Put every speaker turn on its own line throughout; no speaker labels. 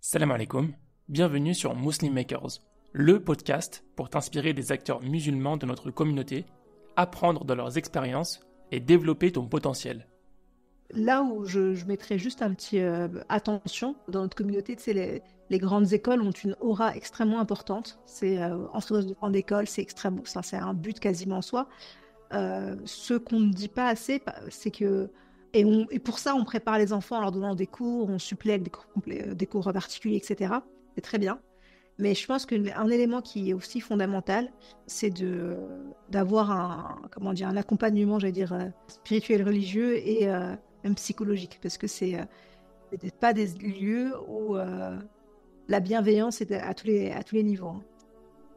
Salam alaikum, bienvenue sur Muslim Makers, le podcast pour t'inspirer des acteurs musulmans de notre communauté, apprendre de leurs expériences et développer ton potentiel.
Là où je mettrais juste un petit attention, dans notre communauté, les grandes écoles ont une aura extrêmement importante. C'est entrer dans une grande école, c'est extrêmement, ça, c'est un but quasiment en soi. Ce qu'on ne dit pas assez, c'est que et pour ça, on prépare les enfants en leur donnant des cours, on supplée avec des cours particuliers, etc. C'est très bien. Mais je pense qu'un élément qui est aussi fondamental, c'est d'avoir un accompagnement, j'allais dire, spirituel, religieux et même psychologique. Parce que c'est peut-être pas des lieux où la bienveillance est à tous les niveaux. Hein.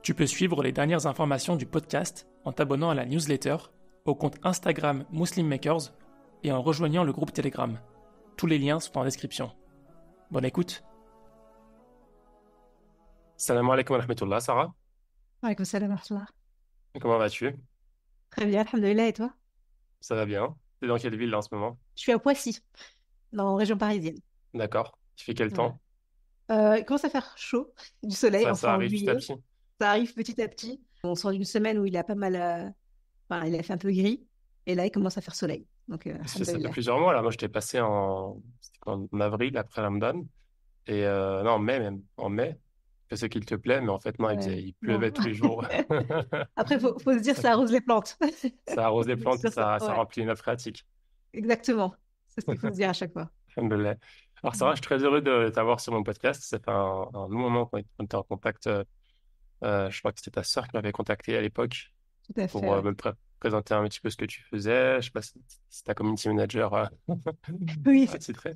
Tu peux suivre les dernières informations du podcast en t'abonnant à la newsletter, au compte Instagram Muslim Makers et en rejoignant le groupe Telegram. Tous les liens sont en description. Bonne écoute.
Salam alaikum wa rahmatullah, Sarah.
Alaikum salam wa rahmatullah.
Comment vas-tu?
Très bien, alhamdoulilah, et toi?
Ça va bien. T'es dans quelle ville là en ce moment?
Je suis à Poissy, dans la région parisienne.
D'accord. Tu fais quel
Voilà.
temps?
Il commence à faire chaud, du soleil,
Ça
enfin en
arrive petit à
juillet.
petit.
Ça arrive petit à petit. On sort d'une semaine où il a pas mal, il a fait un peu gris, et là il commence à faire soleil. Donc,
Ça fait
alhamdoulilah.
plusieurs mois là. Moi, je t'ai passé en avril après Ramadan. Et non, en mai même. En mai. Fais ce qu'il te plaît, mais en fait, non,
Ouais,
il
non.
pleuvait tous les jours.
Après, faut se dire,
Ça,
ça arrose les plantes.
ça arrose les
Faut se
plantes et
dire ça.
ça
Ouais,
remplit une nappe phréatique.
exactement. C'est ce qu'il faut se dire à chaque fois.
Alhamdoulilah. Alors, Sarah, je suis très heureux de t'avoir sur mon podcast. Ça fait un long moment qu'on était en contact. Je crois que c'était ta sœur qui m'avait contacté à l'époque
Tout à fait,
pour
ouais.
me présenter un petit peu ce que tu faisais. Je sais pas si ta community manager
Oui,
à titrer.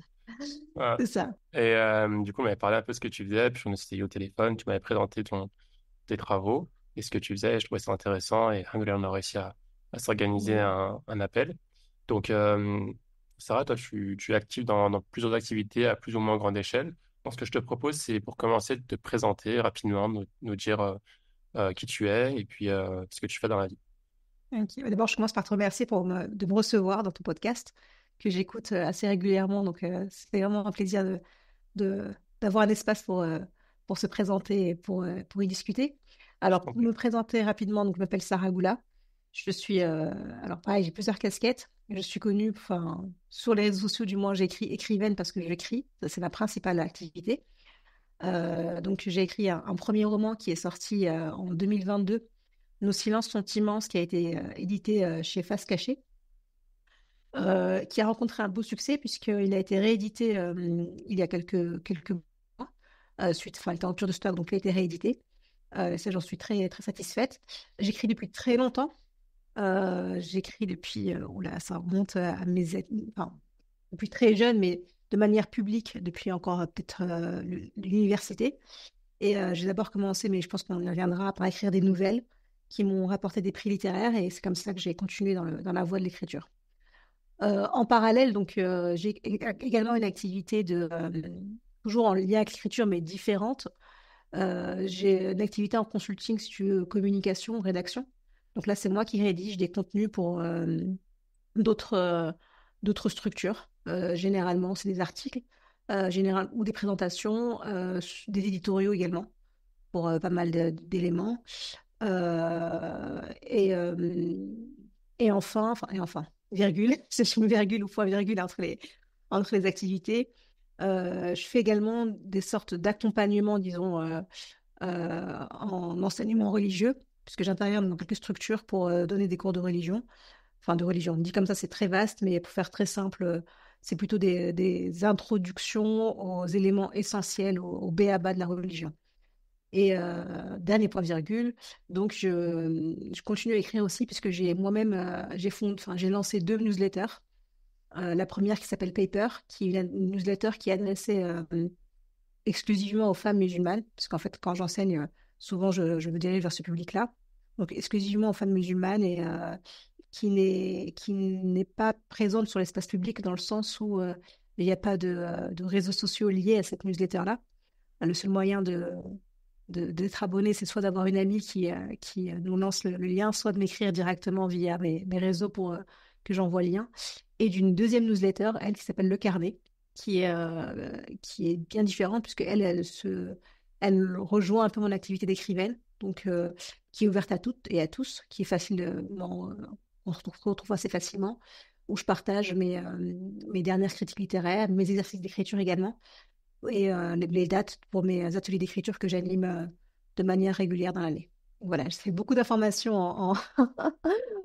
Voilà.
c'est ça.
Et du coup, on m'avait parlé un peu de ce que tu faisais, puis on s'était eu au téléphone, tu m'avais présenté tes travaux et ce que tu faisais. Je trouvais ça intéressant et alhamdoulilah, on a réussi à s'organiser
Alhamdoulilah.
un appel. Donc, Sarah, toi, tu es active dans plusieurs activités à plus ou moins grande échelle. Donc, ce que je te propose, c'est pour commencer de te présenter rapidement, nous dire qui tu es et puis ce que tu fais dans la vie.
Ok. D'abord, je commence par te remercier de me recevoir dans ton podcast, que j'écoute assez régulièrement. Donc, c'est vraiment un plaisir d'avoir un espace pour se présenter et pour y discuter.
Je
Alors,
t'en
pour
prie.
me présenter rapidement, donc, je m'appelle Sarah Goula. Je suis, alors pareil, j'ai plusieurs casquettes. Je suis connue, enfin, sur les réseaux sociaux, du moins, j'écris écrivaine parce que j'écris. Ça, c'est ma principale activité. Donc, j'ai écrit un premier roman qui est sorti en 2022, Nos silences sont immenses, qui a été édité chez Face Cachée, qui a rencontré un beau succès puisqu'il a été réédité il y a quelques mois, enfin, il était en cure de stock, donc il a été réédité. Ça, j'en suis très, très satisfaite. J'écris depuis très longtemps. J'écris depuis, oula, ça remonte à enfin, depuis très jeune, mais de manière publique depuis encore peut-être l'université. Et j'ai d'abord commencé, mais je pense qu'on y reviendra, par écrire des nouvelles qui m'ont rapporté des prix littéraires, et c'est comme ça que j'ai continué dans la voie de l'écriture. En parallèle, donc, j'ai également une activité toujours en lien avec l'écriture, mais différente. J'ai une activité en consulting, si tu veux, communication, rédaction. Donc là, c'est moi qui rédige des contenus pour d'autres d'autres structures. Généralement, c'est des articles ou des présentations, des éditoriaux également, pour pas mal d'éléments. Euh, et, euh, et enfin, virgule, c'est une virgule ou point virgule entre les activités. Je fais également des sortes d'accompagnement, disons, en enseignement religieux, puisque j'interviens dans quelques structures pour donner des cours de religion. Enfin, de religion. Dit comme ça, c'est très vaste, mais pour faire très simple, c'est plutôt des introductions aux éléments essentiels, au b.a.-ba de la religion. Et dernier point virgule, donc je continue à écrire aussi puisque j'ai moi-même j'ai lancé 2 newsletters. La première qui s'appelle Paper, qui est une newsletter qui est adressée exclusivement aux femmes musulmanes, parce qu'en fait quand j'enseigne, souvent je me dirige vers ce public-là, donc exclusivement aux femmes musulmanes et qui n'est pas présente sur l'espace public dans le sens où il n'y a pas de réseaux sociaux liés à cette newsletter-là. Le seul moyen d'être abonné, c'est soit d'avoir une amie qui nous lance le lien, soit de m'écrire directement via mes réseaux pour que j'envoie le lien. Et d'une deuxième newsletter, elle, qui s'appelle Le Carnet, qui est bien différente, puisque elle rejoint un peu mon activité d'écrivaine, donc qui est ouverte à toutes et à tous, qui est facilement, on retrouve assez facilement, où je partage mes dernières critiques littéraires, mes exercices d'écriture également, et les dates pour mes ateliers d'écriture que j'anime de manière régulière dans l'année. Voilà, je fais beaucoup d'informations
Mhm.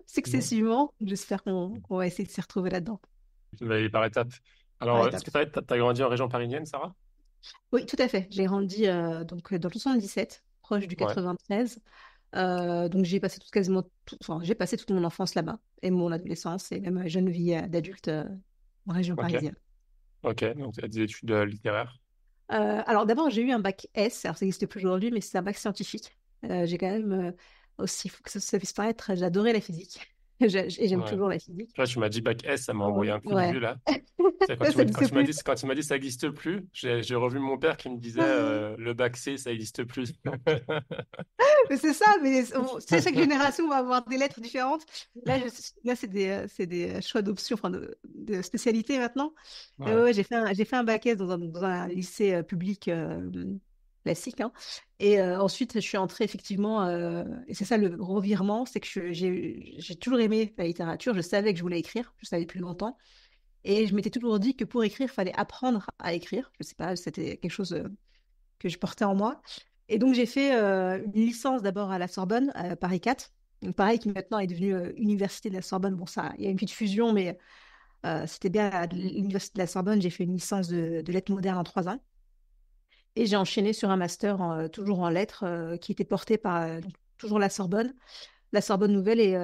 successivement. J'espère qu'on va essayer de s'y retrouver là-dedans.
Tu vas y aller par étapes. Alors,
Par
est-ce que
étapes.
t'as grandi en région parisienne, Sarah?
Oui, tout à fait. J'ai grandi dans le 77, proche du
Ouais.
93. Donc j'ai passé enfin, j'ai passé toute mon enfance là-bas et mon adolescence et même ma jeune vie d'adulte en région
Ok.
parisienne.
Ok. Donc, tu as des études littéraires.
Alors d'abord, j'ai eu un bac S, alors ça n'existe plus aujourd'hui, mais c'est un bac scientifique. J'ai quand même, aussi, il faut que ça puisse paraître, j'adorais la physique. Et j'aime
Ouais.
toujours la physique.
Là, tu m'as dit bac S, ça m'a envoyé un coup de
Ouais.
vieux, là. C'est quand
Ça n'existe plus.
quand tu m'as dit ça n'existe plus, j'ai revu mon père qui me disait le bac C, ça n'existe plus.
Mais c'est ça, mais c'est chaque génération va avoir des lettres différentes. Là c'est des choix d'options, enfin de spécialités maintenant. Mais ouais,
Ouais.
ouais, j'ai fait un bac S dans un lycée public classique, hein. Et ensuite, je suis entrée effectivement, et c'est ça le revirement, c'est que j'ai toujours aimé la littérature. Je savais que je voulais écrire, je savais depuis longtemps. Et je m'étais toujours dit que pour écrire, il fallait apprendre à écrire. Je sais pas, c'était quelque chose que je portais en moi. Et donc, j'ai fait une licence d'abord à la Sorbonne, à Paris 4. Donc, pareil, qui maintenant est devenue Université de la Sorbonne. Bon, ça, il y a une petite fusion, mais c'était bien à l'Université de la Sorbonne. J'ai fait une licence de lettres modernes en 3 ans. Et j'ai enchaîné sur un master toujours en lettres qui était porté par donc, toujours la Sorbonne Nouvelle et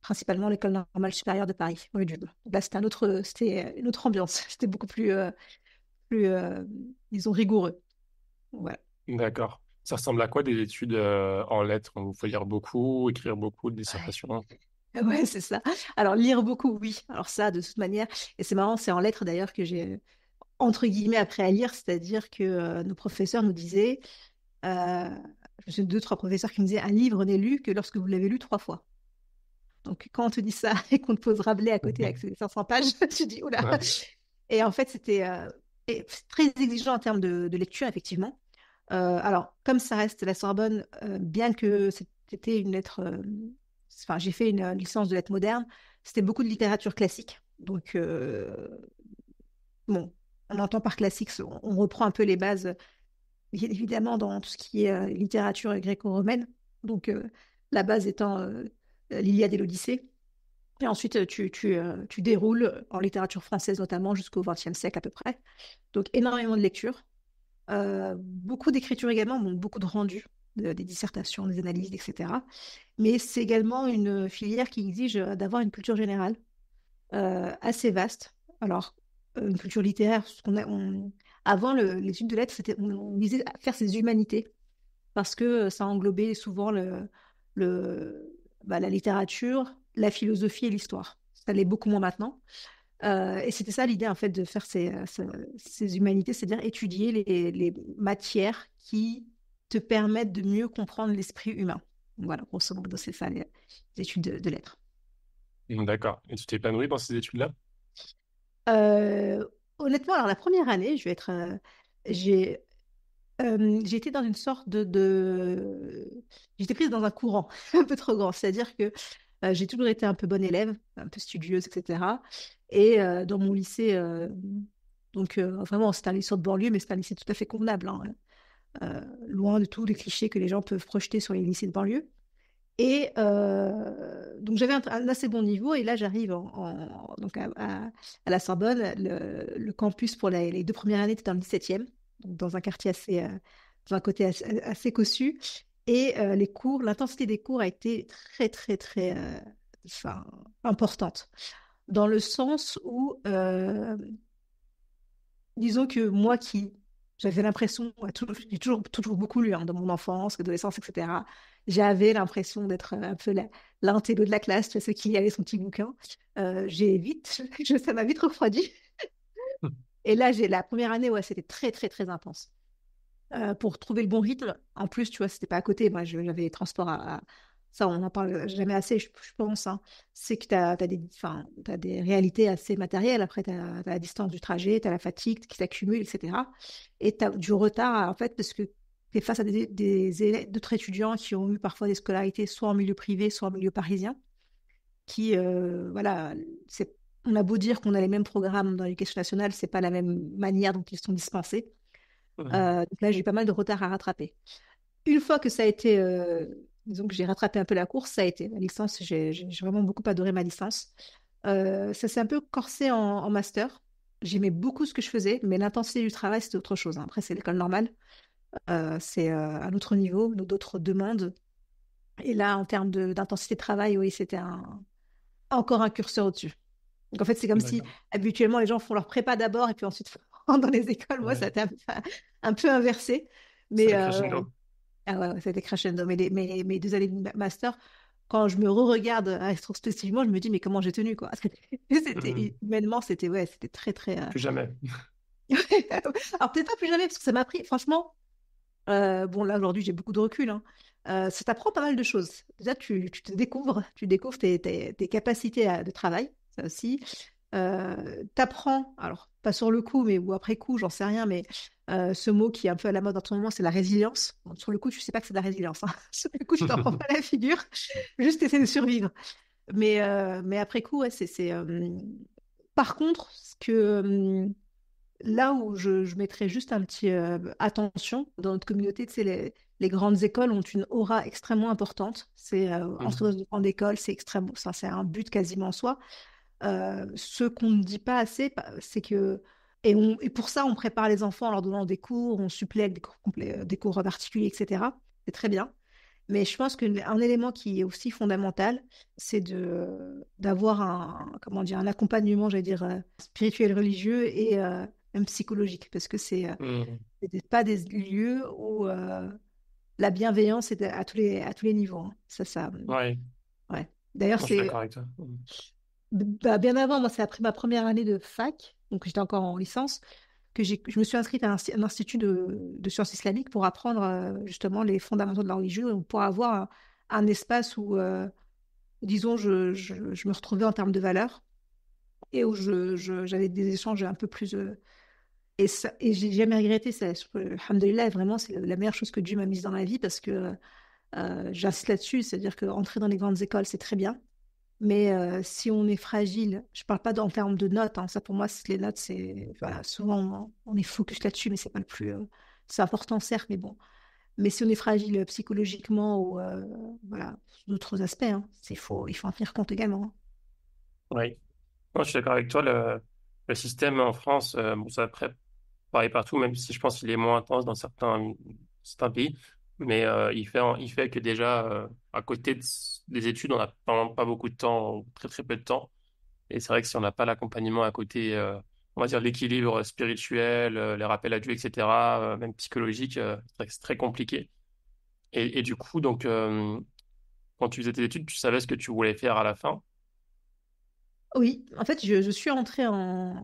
principalement l'École normale supérieure de Paris, rue du Bac. Donc là, c'était une autre ambiance. C'était beaucoup plus, disons, rigoureux. Voilà.
D'accord. Ça ressemble à quoi des études en lettres? Il faut lire beaucoup, écrire beaucoup de dissertations.
Ouais, c'est ça. Alors, lire beaucoup, oui. Alors ça, de toute manière, et c'est marrant, c'est en lettres d'ailleurs que j'ai, entre guillemets, appris à lire, c'est-à-dire que nos professeurs nous disaient, euh, je me souviens de deux, trois professeurs qui me disaient, un livre n'est lu que lorsque vous l'avez lu 3 fois. Donc, quand on te dit ça et qu'on te pose Rabelais à côté avec ses 500 pages, tu dis, oula.
Ouais.
Et en fait, c'est très exigeant en termes de lecture, effectivement. Alors, comme ça reste la Sorbonne, bien que c'était une lettre, enfin, j'ai fait une licence de lettres modernes, c'était beaucoup de littérature classique. Donc, bon, on entend par classique, on reprend un peu les bases, bien évidemment, dans tout ce qui est littérature gréco-romaine. Donc, la base étant l'Iliade et l'Odyssée. Et ensuite, tu déroules en littérature française, notamment jusqu'au XXe siècle à peu près. Donc, énormément de lecture. Beaucoup d'écriture également, bon, beaucoup de rendu, des dissertations, des analyses, etc. Mais c'est également une filière qui exige d'avoir une culture générale assez vaste. Alors, une culture littéraire, avant l'étude de lettres, on visait à faire ses humanités, parce que ça englobait souvent la littérature, la philosophie et l'histoire. Ça l'est beaucoup moins maintenant. Et c'était ça l'idée, en fait, de faire ces humanités, c'est-à-dire étudier les matières qui te permettent de mieux comprendre l'esprit humain. Voilà, grosso modo, c'est ça, les études de lettres.
D'accord. Et tu t'es épanoui dans ces études-là?
Euh, Honnêtement, alors la première année, je vais être, j'ai été dans une sorte j'étais prise dans un courant un peu trop grand, c'est-à-dire que j'ai toujours été un peu bonne élève, un peu studieuse, etc. Et dans mon lycée, donc vraiment, c'était un lycée de banlieue, mais c'était un lycée tout à fait convenable, hein, loin de tous les clichés que les gens peuvent projeter sur les lycées de banlieue. Et donc j'avais un assez bon niveau, et là j'arrive donc à la Sorbonne. Le campus pour les 2 premières années était dans le 17e, donc dans un quartier dans un côté assez cossu. Et l'intensité des cours a été très très très enfin, importante, dans le sens où disons que moi qui j'avais l'impression, j'ai toujours beaucoup lu, hein, dans mon enfance, adolescence, etc. J'avais l'impression d'être un peu l'intello de la classe, tu sais, ceux qui avait son petit bouquin. Ça m'a vite refroidi. Et là, j'ai la première année, ouais, c'était très, très, très intense. Pour trouver le bon rythme, en plus, tu vois, c'était pas à côté. Moi, j'avais les transports ça on n'en parle jamais assez, je pense, hein, c'est que tu as, t'as des réalités assez matérielles. Après, tu as, la distance du trajet, tu as la fatigue qui s'accumule, etc. Et tu as du retard, en fait, parce que tu es face à d'autres étudiants qui ont eu parfois des scolarités soit en milieu privé, soit en milieu parisien, qui, voilà, on a beau dire qu'on a les mêmes programmes dans l'éducation nationale, c'est pas la même manière dont ils sont dispensés.
Mhm.
Donc là, j'ai eu pas mal de retard à rattraper. Une fois que ça a été, disons que j'ai rattrapé un peu la course, ça a été la licence. J'ai vraiment beaucoup adoré ma licence. Ça s'est un peu corsé en master. J'aimais beaucoup ce que je faisais, mais l'intensité du travail, c'était autre chose, hein. Après, c'est l'école normale. C'est un autre niveau, d'autres demandes. Et là, en termes d'intensité de travail, oui, c'était encore un curseur au-dessus. Donc, en fait, c'est comme si
D'accord.
habituellement, les gens font leur prépa d'abord et puis ensuite rentrent dans les écoles. Moi, ça a
Ouais.
été un peu inversé.
C'est
Mais
la
ouais.
crescendo.
Ah ouais, ouais, ça a été crescendo. Mais mes 2 années de master, quand je me re-regarde rétrospectivement, je me dis, mais comment j'ai tenu, quoi.
Mhm.
Humainement, c'était ouais, c'était très, très.
Plus jamais.
Alors, peut-être pas plus jamais, parce que ça m'a pris, franchement, bon, là, aujourd'hui, j'ai beaucoup de recul, hein. Ça t'apprend pas mal de choses. Déjà, tu découvres tes capacités de travail, ça aussi. T'apprends, alors pas sur le coup, mais ou après coup, j'en sais rien, mais ce mot qui est un peu à la mode en ce moment, c'est la résilience. Bon, sur le coup, tu sais pas que c'est de la résilience, hein. Sur le coup, tu t'en prends pas la figure, juste essayer de survivre. Mais après coup, ouais, Par contre, là où je mettrais juste un petit attention dans notre communauté, tu sais, les grandes écoles ont une aura extrêmement importante. C'est entrer dans
Mhm.
une grande école, c'est extrêmement, ça, c'est un but quasiment en soi. Ce qu'on ne dit pas assez, c'est que et pour ça, on prépare les enfants en leur donnant des cours, on supplée avec des cours particuliers, etc. C'est très bien. Mais je pense qu'un élément qui est aussi fondamental, c'est d'avoir comment dire, un accompagnement, j'allais dire, spirituel, religieux et même psychologique, parce que
Mhm.
pas des lieux où la bienveillance est à tous les niveaux, hein.
Ouais.
Ouais. D'ailleurs,
Non, je suis
c'est
d'accord avec toi. Mhm.
bah, bien avant, moi, c'est après ma première année de fac, donc j'étais encore en licence, que je me suis inscrite à un institut de sciences islamiques pour apprendre justement les fondamentaux de la religion, pour avoir un espace où, disons, je me retrouvais en termes de valeurs et où j'avais des échanges un peu plus. Et j'ai jamais regretté ça. Alhamdoulilah, vraiment, c'est la meilleure chose que Dieu m'a mise dans la vie parce que j'insiste là-dessus, c'est-à-dire qu'entrer dans les grandes écoles, c'est très bien. Mais si on est fragile, je parle pas en termes de notes, hein, ça pour moi, les notes, c'est voilà, souvent on est focus là-dessus, mais c'est pas le plus. C'est important certes, mais bon. Mais si on est fragile psychologiquement ou voilà, d'autres aspects, hein, il faut en tenir compte également, hein.
Oui. Non, je suis d'accord avec toi. Le système en France, bon, ça après, pareil partout, même si je pense qu'il est moins intense dans certains pays. Mais il fait que déjà, à côté des études, on n'a vraiment pas beaucoup de temps, très très peu de temps. Et c'est vrai que si on n'a pas l'accompagnement à côté, on va dire l'équilibre spirituel, les rappels à Dieu, etc., même psychologique, c'est très compliqué. Et du coup, donc, quand tu faisais tes études, tu savais ce que tu voulais faire à la fin.
Oui, en fait, je suis entrée dans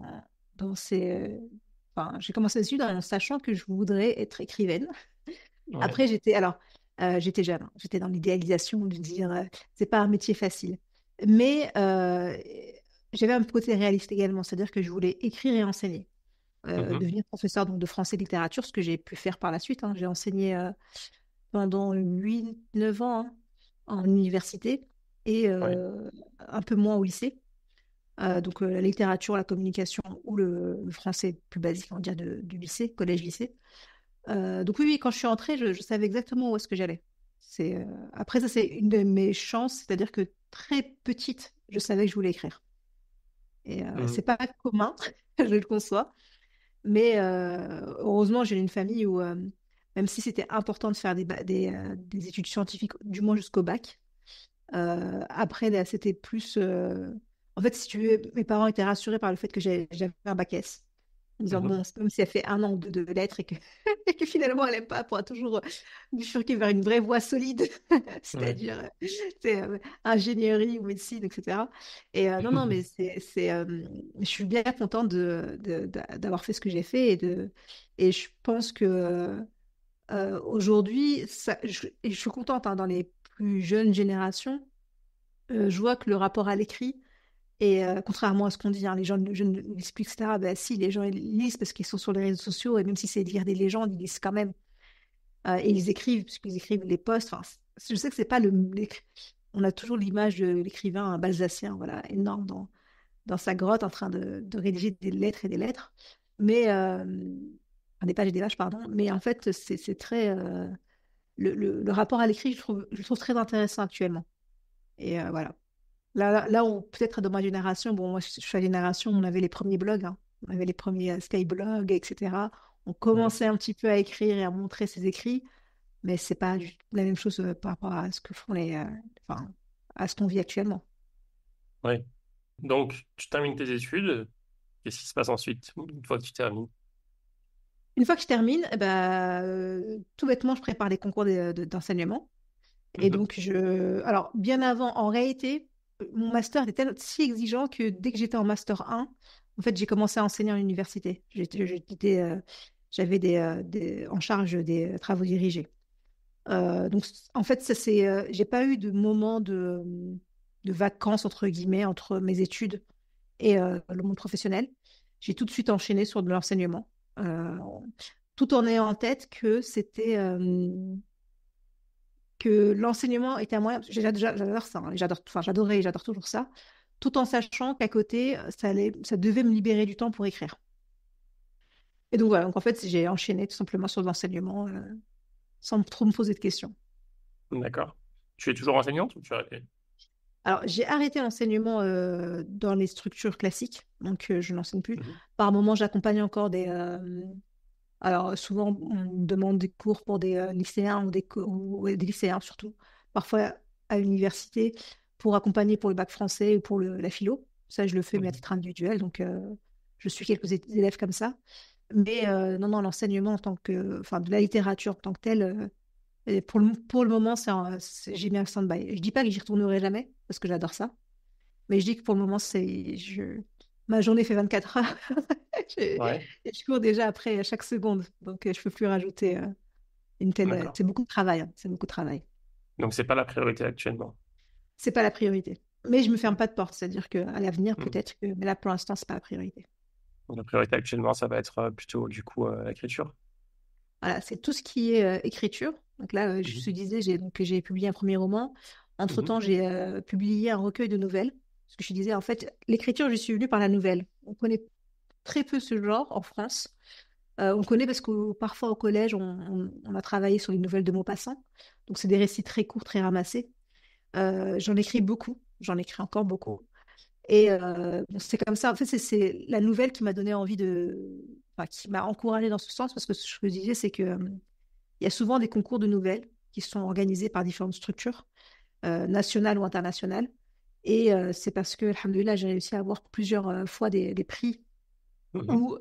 enfin, j'ai commencé les études en sachant que je voudrais être écrivaine.
Ouais.
Après, j'étais jeune, hein. J'étais dans l'idéalisation de dire, c'est pas un métier facile. Mais j'avais un côté réaliste également, c'est-à-dire que je voulais écrire et enseigner,
Mhm.
devenir professeur donc, de français littérature, ce que j'ai pu faire par la suite, hein. J'ai enseigné pendant 8 9 ans, hein, en université et
Ouais.
un peu moins au lycée. Donc la littérature, la communication ou le français plus basique, on va dire, du lycée, collège-lycée. Donc oui, oui, quand je suis entrée, je savais exactement où est-ce que j'allais. Après, ça, c'est une de mes chances, c'est-à-dire que très petite, je savais que je voulais écrire. Et c'est
Mhm.
pas commun, je le conçois, mais heureusement, j'ai une famille où, même si c'était important de faire des études scientifiques, du moins jusqu'au bac, après, là, c'était plus... En fait, si tu veux, mes parents étaient rassurés par le fait que j'avais un bac S. En disant,
Mhm.
bon, même si elle fait 1 an ou 2 de lettres et que, et que finalement elle n'aime pas, elle pourra toujours bifurquer vers une vraie voie solide,
Ouais.
c'est-à-dire c'est, ingénierie ou médecine, etc. Et non, non, mais je suis bien contente d'avoir fait ce que j'ai fait et je pense que aujourd'hui, et je suis contente, hein, dans les plus jeune génération, je vois que le rapport à l'écrit, et contrairement à ce qu'on dit, hein, les gens ne lisent plus, etc., ben, si, les gens ils lisent parce qu'ils sont sur les réseaux sociaux, et même si c'est lire des légendes, ils lisent quand même. Et ils écrivent, puisqu'ils écrivent les posts. Enfin, je sais que c'est pas on a toujours l'image de l'écrivain balsacien, voilà, énorme dans sa grotte en train de rédiger des lettres et des lettres. Mais, enfin, des pages et des pages, pardon. Mais en fait, c'est très. Le rapport à l'écrit, je le trouve très intéressant actuellement. Et voilà. Là où peut-être dans ma génération, bon, moi je suis à la génération où on avait les premiers blogs, hein. On avait les premiers Skyblogs, etc. On
Ouais.
commençait un petit peu à écrire et à montrer ses écrits, mais c'est pas la même chose par rapport à ce que font enfin, à ce qu'on vit actuellement.
Ouais. Donc, tu termines tes études. Qu'est-ce qui se passe ensuite, une fois que tu termines?
Une fois que je termine, eh ben, tout bêtement, je prépare les concours d'enseignement. Et
Mhm.
donc, alors, bien avant, en réalité, mon master était si exigeant que dès que j'étais en master 1, en fait, j'ai commencé à enseigner en université. J'avais en charge des travaux dirigés. Donc, en fait, j'ai pas eu de moment de vacances, entre guillemets, entre mes études et le monde professionnel. J'ai tout de suite enchaîné sur de l'enseignement, euh, tout en ayant en tête que l'enseignement était un moyen, j'adore ça, hein, enfin, j'adore toujours ça, tout en sachant qu'à côté, ça devait me libérer du temps pour écrire. Et donc voilà, donc en fait, j'ai enchaîné tout simplement sur l'enseignement sans trop me poser de questions.
D'accord. Tu es toujours enseignante ou tu as arrêté?
Alors, j'ai arrêté l'enseignement dans les structures classiques, donc je n'enseigne plus.
Mhm.
Par moment, j'accompagne encore alors, souvent, on me demande des cours pour des lycéens ou des lycéens surtout, parfois à l'université, pour accompagner pour le bac français ou pour la philo. Ça, je le fais, mais à
Mhm.
titre individuel, donc je suis quelques élèves comme ça. Mais non, non, l'enseignement en tant que, enfin, de la littérature en tant que telle, et pour le moment, j'ai mis un stand-by. Je dis pas que j'y retournerai jamais, parce que j'adore ça, mais je dis que pour le moment, ma journée fait 24 heures. Je,
Ouais,
je cours déjà après chaque seconde, donc je peux plus rajouter une telle.
d'accord.
C'est beaucoup de travail, hein, c'est beaucoup de travail.
Donc, c'est pas la priorité actuellement.
C'est pas la priorité. Mais je me ferme pas de porte, c'est-à-dire qu'à l'avenir,
Mhm.
peut-être que. Mais là, pour l'instant, c'est pas la priorité.
Donc, la priorité actuellement, ça va être plutôt, du coup, l'écriture.
Voilà, c'est tout ce qui est écriture. Donc là, je
Mhm.
te disais, j'ai publié un premier roman.
Mhm.
Entre-temps, j'ai publié un recueil de nouvelles. Parce que je te disais, en fait, l'écriture, je suis venue par la nouvelle. On connaît très peu ce genre en France. On connaît parce que parfois au collège, on a travaillé sur les nouvelles de Maupassant. Donc, c'est des récits très courts, très ramassés. J'en écris beaucoup, j'en écris encore beaucoup. Et bon, c'est comme ça. En fait, c'est la nouvelle qui m'a donné envie enfin, qui m'a encouragée dans ce sens, parce que ce que je disais, c'est que il y a souvent des concours de nouvelles qui sont organisés par différentes structures, nationales ou internationales. Et c'est parce que, alhamdoulilah, j'ai réussi à avoir plusieurs fois des prix
Mhm.
ou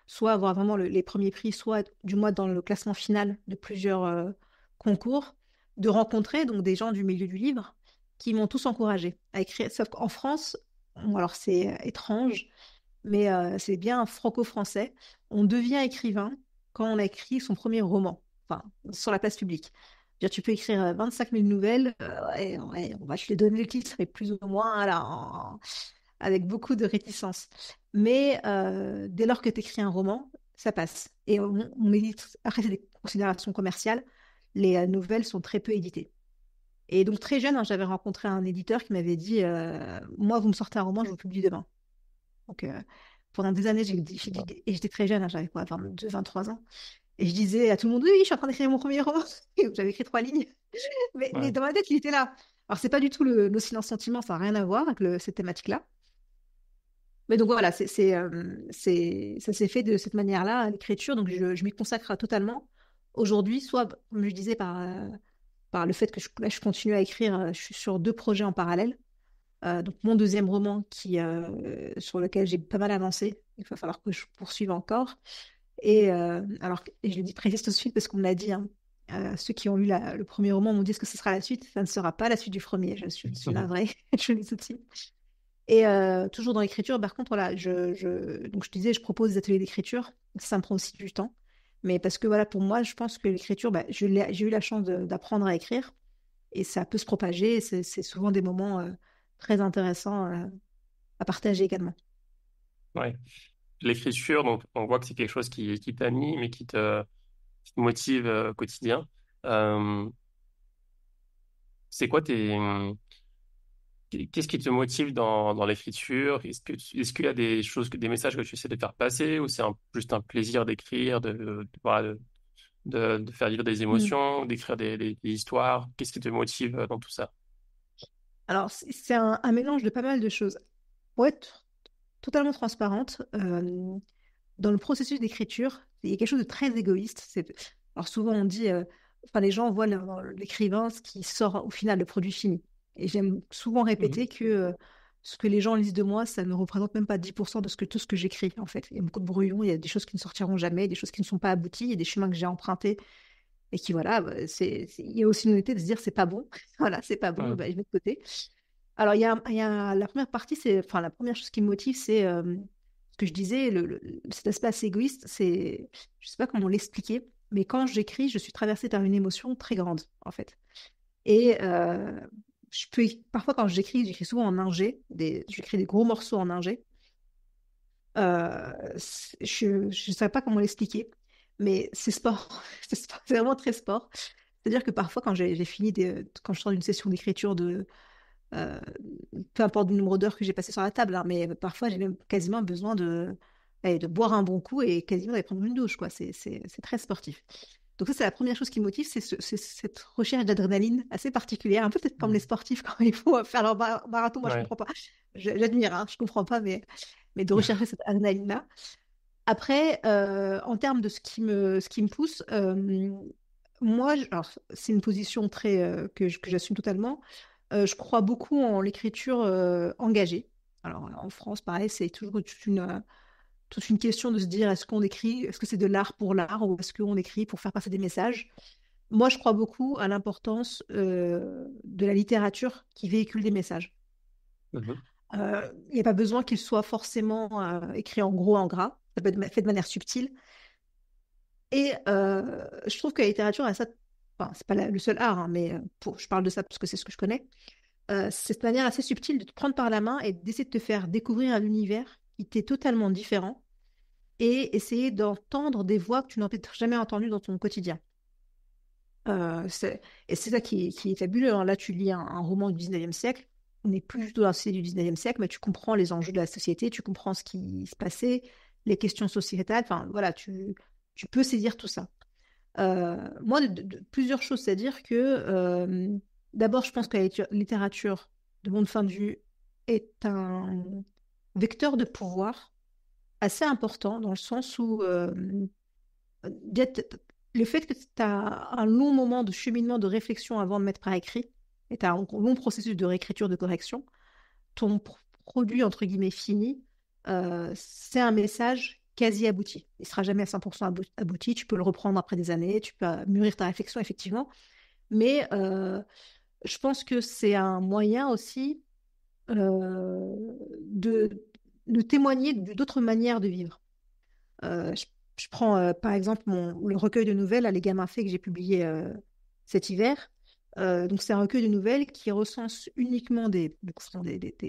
soit avoir vraiment les premiers prix, soit du moins dans le classement final de plusieurs concours, de rencontrer donc des gens du milieu du livre qui m'ont tous encouragé à écrire. Sauf qu'en France, bon, alors c'est étrange, mais c'est bien franco-français. On devient écrivain quand on a écrit son premier roman, enfin, sur la place publique. C'est-à-dire, tu peux écrire 25 000 nouvelles, ouais, ouais, on va te les donner le titre, mais plus ou moins là, avec beaucoup de réticence. Mais dès lors que tu écris un roman, ça passe. Et on édite, après, c'est des considérations commerciales, les nouvelles sont très peu éditées. Et donc, très jeune, hein, j'avais rencontré un éditeur qui m'avait dit moi, vous me sortez un roman, je vous publie demain. Donc, pendant des années, et j'étais très jeune, hein, j'avais quoi, 22, 23 ans. Et je disais à tout le monde, oui, oui, je suis en train d'écrire mon premier roman. J'avais écrit 3 lignes. Mais
Ouais.
dans ma tête, il était là. Alors, c'est pas du tout le silence sentiment, ça n'a rien à voir avec cette thématique-là. Mais donc voilà, ça s'est fait de cette manière-là, l'écriture. Donc je m'y consacre totalement aujourd'hui, soit, comme je disais, par le fait que là, je continue à écrire, je suis sur 2 projets en parallèle. Donc mon deuxième roman sur lequel j'ai pas mal avancé, il va falloir que je poursuive encore. Et je le dis précise tout de suite parce qu'on me l'a dit, hein, ceux qui ont lu le premier roman m'ont dit est-ce que ce sera la suite? Ça ne sera pas la suite du premier, je suis navrée, je le dis tout de suite. Et toujours dans l'écriture, par contre, voilà, donc je disais, je propose des ateliers d'écriture. Ça me prend aussi du temps. Mais parce que voilà, pour moi, je pense que l'écriture, bah, j'ai eu la chance d'apprendre à écrire. et ça peut se propager. C'est souvent des moments très intéressants à partager également.
Ouais. L'écriture, donc on voit que c'est quelque chose qui t'anime et qui te motive au quotidien. Euh, c'est quoi qu'est-ce qui te motive dans l'écriture? Est-ce qu'il y a des choses, des messages que tu essaies de faire passer ou c'est juste un plaisir d'écrire, voilà, de faire vivre des
Mm.
émotions, d'écrire des histoires? Qu'est-ce qui te motive dans tout ça?
Alors, c'est un mélange de pas mal de choses. Pour être totalement transparente, dans le processus d'écriture, il y a quelque chose de très égoïste. Alors souvent on dit, enfin les gens voient l'écrivain ce qui sort au final, le produit fini. Et j'aime souvent
Mhm.
répéter que ce que les gens lisent de moi, ça ne représente même pas 10% de tout ce que j'écris en fait. Il y a beaucoup de brouillons, il y a des choses qui ne sortiront jamais, des choses qui ne sont pas abouties, il y a des chemins que j'ai empruntés et qui voilà, bah, il y a aussi une honnêteté de se dire c'est pas bon, voilà, c'est pas bon,
Ouais.
bah, je mets de côté. Alors, la première partie, enfin, la première chose qui me motive, c'est ce que je disais, cet aspect assez égoïste, je sais pas comment l'expliquer, mais quand j'écris, je suis traversée par une émotion très grande, en fait. Et parfois, quand j'écris souvent en ingé, j'écris des gros morceaux en ingé. Je ne sais pas comment l'expliquer, mais c'est sport. C'est vraiment très sport. C'est-à-dire que parfois, quand je sors d'une session d'écriture euh, peu importe le nombre d'heures que j'ai passé sur la table, hein, mais parfois j'ai même quasiment besoin allez, de boire un bon coup et quasiment d'aller prendre une douche, quoi. C'est très sportif. Donc ça, c'est la première chose qui me motive, c'est cette recherche d'adrénaline assez particulière, un peu peut-être comme les
Mhm.
sportifs quand il faut faire leur marathon, moi je
Ouais.
comprends pas. J'admire, hein, je comprends pas, mais de rechercher cette adrénaline-là. Après, en termes de ce qui me pousse, moi, alors, c'est une position que j'assume totalement. Je crois beaucoup en l'écriture engagée. Alors, en France, pareil, c'est toujours toute une question de se dire est-ce que c'est de l'art pour l'art ou est-ce qu'on écrit pour faire passer des messages? Moi, je crois beaucoup à l'importance de la littérature qui véhicule des messages.
Mhm.
Il n'y a pas besoin qu'il soit forcément écrit en gros, en gras. Ça peut être fait de manière subtile. Et je trouve que la littérature a ça. Enfin, c'est pas le seul art, hein, mais je parle de ça parce que c'est ce que je connais. C'est cette manière assez subtile de te prendre par la main et d'essayer de te faire découvrir un univers qui t'est totalement différent et essayer d'entendre des voix que tu n'as peut-être jamais entendues dans ton quotidien. Euh, c'est- et c'est ça qui est fabuleux, hein. Là, tu lis un roman du 19e siècle. On n'est plus du tout dans la société du 19e siècle, mais tu comprends les enjeux de la société, tu comprends ce qui se passait, les questions sociétales. Enfin, voilà, tu peux saisir tout ça. Moi, plusieurs choses, c'est-à-dire que d'abord, je pense que la littérature, de mon point de vue, est un vecteur de pouvoir assez important dans le sens où d'être- le fait que tu as un long moment de cheminement, de réflexion avant de mettre par écrit, et tu as un long processus de réécriture, de correction, ton produit, entre guillemets, fini, c'est un message quasi abouti. Il ne sera jamais à 100% abouti, tu peux le reprendre après des années, tu peux mûrir ta réflexion, effectivement, mais je pense que c'est un moyen aussi de, de témoigner d'autres manières de vivre. Je prends par exemple le recueil de nouvelles à Les Gamins Faits que j'ai publié cet hiver. Donc c'est un recueil de nouvelles qui recense uniquement des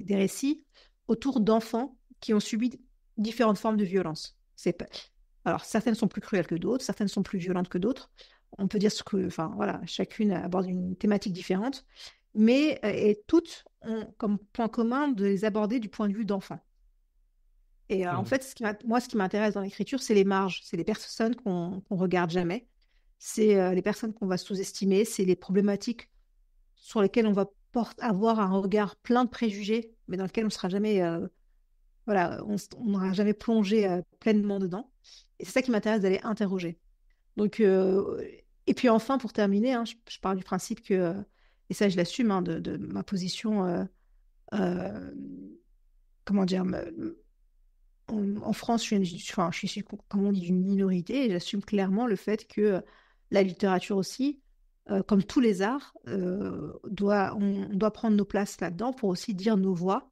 récits autour d'enfants qui ont subi différentes formes de violence. Alors certaines sont plus cruelles que d'autres, certaines sont plus violentes que d'autres. On peut dire enfin voilà, chacune aborde une thématique différente, mais et toutes ont comme point commun de les aborder du point de vue d'enfants. Et en
Mhm.
fait, ce qui m'intéresse dans l'écriture, c'est les marges, c'est les personnes qu'on regarde jamais, c'est les personnes qu'on va sous-estimer, c'est les problématiques sur lesquelles on va avoir un regard plein de préjugés, mais dans lequel on sera jamais, voilà, on n'aura jamais plongé pleinement dedans. Et c'est ça qui m'intéresse d'aller interroger. Donc, et puis enfin, pour terminer, hein, je pars du principe que, et ça je l'assume, hein, de ma position, euh, comment dire, en France, enfin, je suis issue, comme on dit, d'une minorité et j'assume clairement le fait que la littérature aussi, comme tous les arts, on doit prendre nos places là-dedans pour aussi dire nos voix,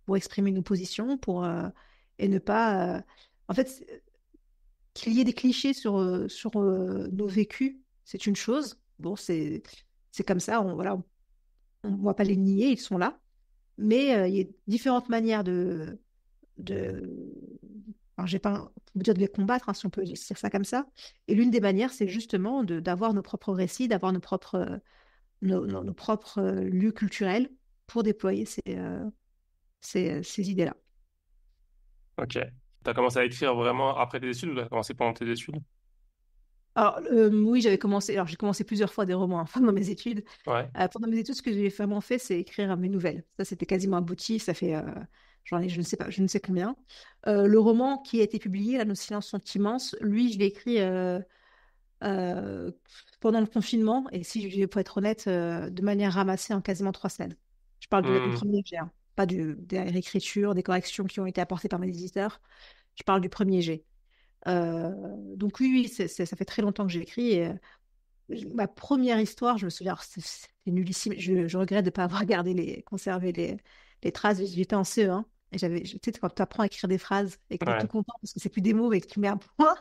pour exprimer nos positions, et ne pas... en fait, qu'il y ait des clichés sur nos vécus, c'est une chose. Bon, c'est comme ça, on ne va pas les nier, ils sont là. Mais il y a différentes manières de... Alors, j'ai pas envie de dire de les combattre, hein, si on peut dire ça comme ça. Et l'une des manières, c'est justement d'avoir nos propres récits, d'avoir nos propres lieux culturels pour déployer ces idées-là.
Ok. Tu as commencé à écrire vraiment après tes études ou tu as commencé pendant tes études?
Alors, oui, j'ai commencé plusieurs fois des romans pendant mes études.
Ouais.
Pendant mes études, ce que j'ai vraiment fait, c'est écrire mes nouvelles. Ça, c'était quasiment abouti. Ça fait, j'en ai, je ne sais pas, je ne sais combien. Le roman qui a été publié, là, Nos silences sont immenses, lui, je l'ai écrit euh, pendant le confinement. Et si je pour être honnête, de manière ramassée en quasiment 3 semaines. Je parle du
Hmm.
premier jet, hein, pas des réécritures, des corrections qui ont été apportées par mes éditeurs. Je parle du premier jet. Euh, donc oui, oui, ça fait très longtemps que j'écris. Ma première histoire, je me souviens, alors, c'est nullissime. Je regrette de ne pas avoir conservé les traces. J'étais en CE1 et tu sais, quand tu apprends à écrire des phrases et que tu es tout
Ouais.
content parce que c'est plus des mots et que tu mets un point.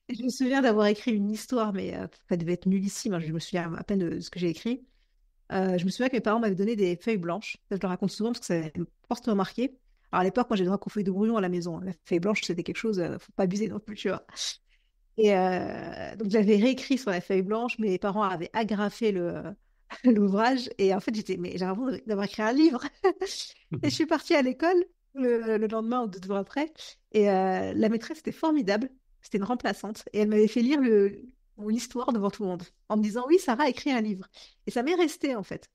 Et je me souviens d'avoir écrit une histoire, mais ça devait être nullissime, hein. Je me souviens à peine de ce que j'ai écrit. Je me souviens que mes parents m'avaient donné des feuilles blanches. Ça, je le raconte souvent parce que ça m'a fortement marqué. Alors à l'époque, moi, j'avais droit qu'aux feuilles de brouillon à la maison. La feuille blanche, c'était quelque chose, faut pas abuser non plus, tu vois. Et donc, j'avais réécrit sur la feuille blanche. Mes parents avaient agrafé l'ouvrage. Et en fait, mais j'ai l'impression d'avoir écrit un livre. Et je suis partie à l'école le lendemain ou 2 jours après. Et la maîtresse était formidable. C'était une remplaçante. Et elle m'avait fait lire mon histoire devant tout le monde. En me disant, oui, Sarah a écrit un livre. Et ça m'est resté, en fait.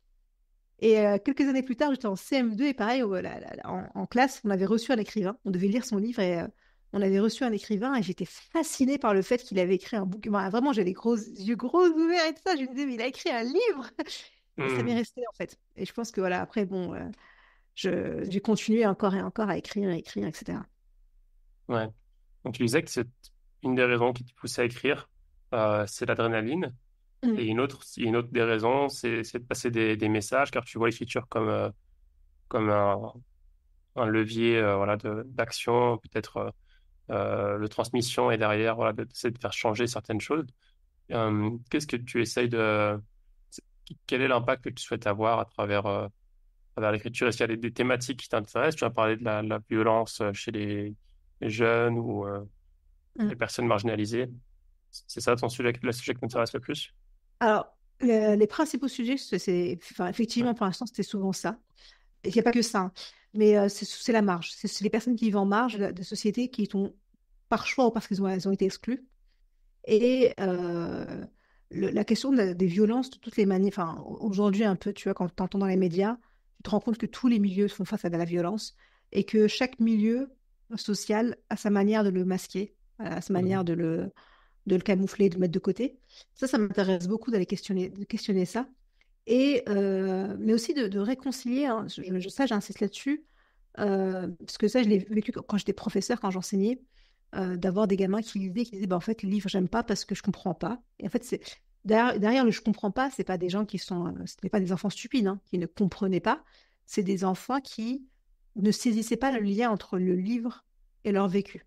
Et quelques années plus tard, j'étais en CM2 et pareil, en classe, on avait reçu un écrivain. On devait lire son livre et on avait reçu un écrivain et j'étais fascinée par le fait qu'il avait écrit un bouquin. Bah, vraiment, j'avais les gros yeux gros ouverts et tout ça. Je me disais, mais il a écrit un livre! Et ça m'est
Hmm.
resté en fait. Et je pense que voilà, après, bon, j'ai continué encore et encore à écrire, etc.
Ouais. Donc, tu disais que c'est une des raisons qui te poussait à écrire, c'est l'adrénaline.
Mm.
Et une autre des raisons, c'est de passer des messages, car tu vois l'écriture comme un levier voilà, d'action, peut-être de transmission, et derrière, voilà, d'essayer de faire changer certaines choses. Qu'est-ce que tu essayes de... Quel est l'impact que tu souhaites avoir à travers l'écriture? Est-ce qu'il y a des thématiques qui t'intéressent? Tu as parlé de la violence chez les jeunes ou
Mm.
les personnes marginalisées. C'est ça ton sujet, le sujet qui t'intéresse le plus?
Alors, les principaux sujets, enfin,
Ouais.
effectivement, pour l'instant, c'était souvent ça. Il n'y a pas que ça, hein. Mais c'est la marge. C'est les personnes qui vivent en marge de sociétés qui ont, par choix ou parce elles ont été exclues. Et la question des violences de toutes les manières, enfin, aujourd'hui un peu, tu vois, quand tu entends dans les médias, tu te rends compte que tous les milieux font face à de la violence et que chaque milieu social a sa manière de le masquer, a sa manière
Mhm.
de le camoufler, de le mettre de côté. Ça m'intéresse beaucoup d'aller questionner ça. Et, mais aussi de réconcilier, hein, ça j'insiste là-dessus, parce que ça je l'ai vécu quand j'étais professeur, quand j'enseignais, d'avoir des gamins qui lisaient, qui disaient, bah, en fait, le livre, j'aime pas parce que je comprends pas. Et en fait, derrière le je comprends pas, c'est pas des gens c'était pas des enfants stupides, hein, qui ne comprenaient pas, c'est des enfants qui ne saisissaient pas le lien entre le livre et leur vécu.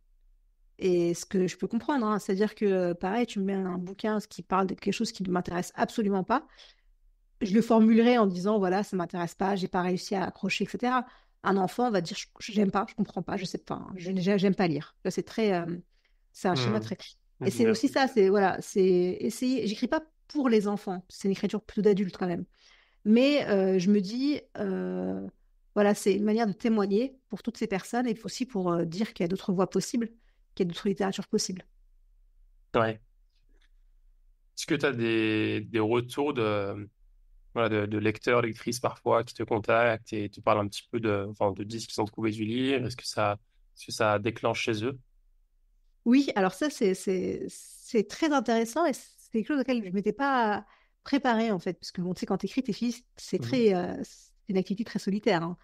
Et ce que je peux comprendre, hein, c'est-à-dire que, pareil, tu me mets un bouquin qui parle de quelque chose qui ne m'intéresse absolument pas, je le formulerai en disant, voilà, ça m'intéresse pas, j'ai pas réussi à accrocher, etc. Un enfant va dire, j'aime pas, je comprends pas, je sais pas, hein, j'aime pas lire. Là, c'est un schéma
Hmm.
très. Et c'est
Binaire.
aussi ça, voilà, c'est essayer. J'écris pas pour les enfants, c'est une écriture plutôt d'adulte quand même. Mais je me dis, voilà, c'est une manière de témoigner pour toutes ces personnes et aussi pour dire qu'il y a d'autres voies possibles, qu'il y a d'autres littératures possibles.
Ouais. Est-ce que tu as des retours voilà, de lecteurs, lectrices parfois qui te contactent et te parlent un petit peu enfin, de disent qu'ils ont trouvé du livre? Est-ce que ça déclenche chez eux?
Oui, alors ça, c'est très intéressant et c'est quelque chose auquel je ne m'étais pas préparée, en fait, parce que bon, tu sais, quand tu écris tes fiches,
Mhm.
c'est une activité très solitaire, hein.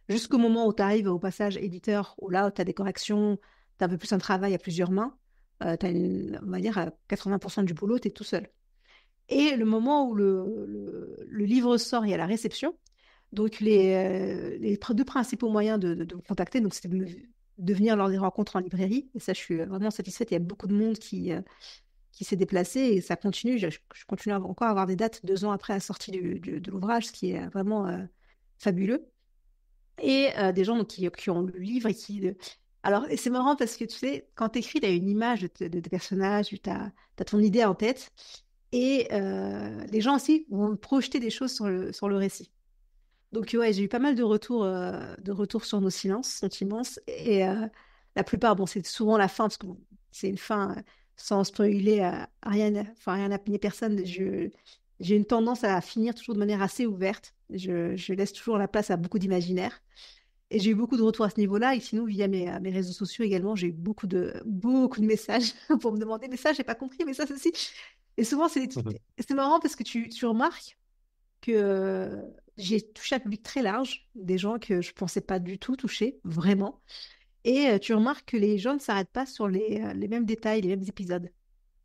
Jusqu'au moment où tu arrives au passage éditeur, où là, tu as des corrections, tu as un peu plus un travail à plusieurs mains, tu as, on va dire, à 80% du boulot, tu es tout seul. Et le moment où le livre sort, il y a la réception. Donc, les deux principaux moyens de me contacter, donc, c'était de venir lors des rencontres en librairie. Et ça, je suis vraiment satisfaite. Il y a beaucoup de monde qui qui s'est déplacé et ça continue. Je continue encore à avoir des dates 2 ans après la sortie de l'ouvrage, ce qui est vraiment fabuleux. Et des gens donc, qui ont lu le livre et qui... Alors, et c'est marrant parce que tu sais, quand tu écris, tu as une image de personnages, tu as ton idée en tête. Et les gens aussi vont projeter des choses sur le récit. Donc, ouais, j'ai eu pas mal de retours sur nos silences, sont immenses. Et la plupart, bon, c'est souvent la fin, parce que bon, c'est une fin sans spoiler à rien, enfin, rien à payer personne. J'ai une tendance à finir toujours de manière assez ouverte. Je laisse toujours la place à beaucoup d'imaginaire. Et j'ai eu beaucoup de retours à ce niveau-là. Et sinon, via mes réseaux sociaux également, j'ai eu beaucoup de messages pour me demander, mais ça, j'ai pas compris, mais ça, ceci. Et souvent,
Mhm.
c'est marrant parce que tu remarques que j'ai touché un public très large, des gens que je pensais pas du tout toucher, vraiment. Et tu remarques que les gens ne s'arrêtent pas sur les mêmes détails, les mêmes épisodes.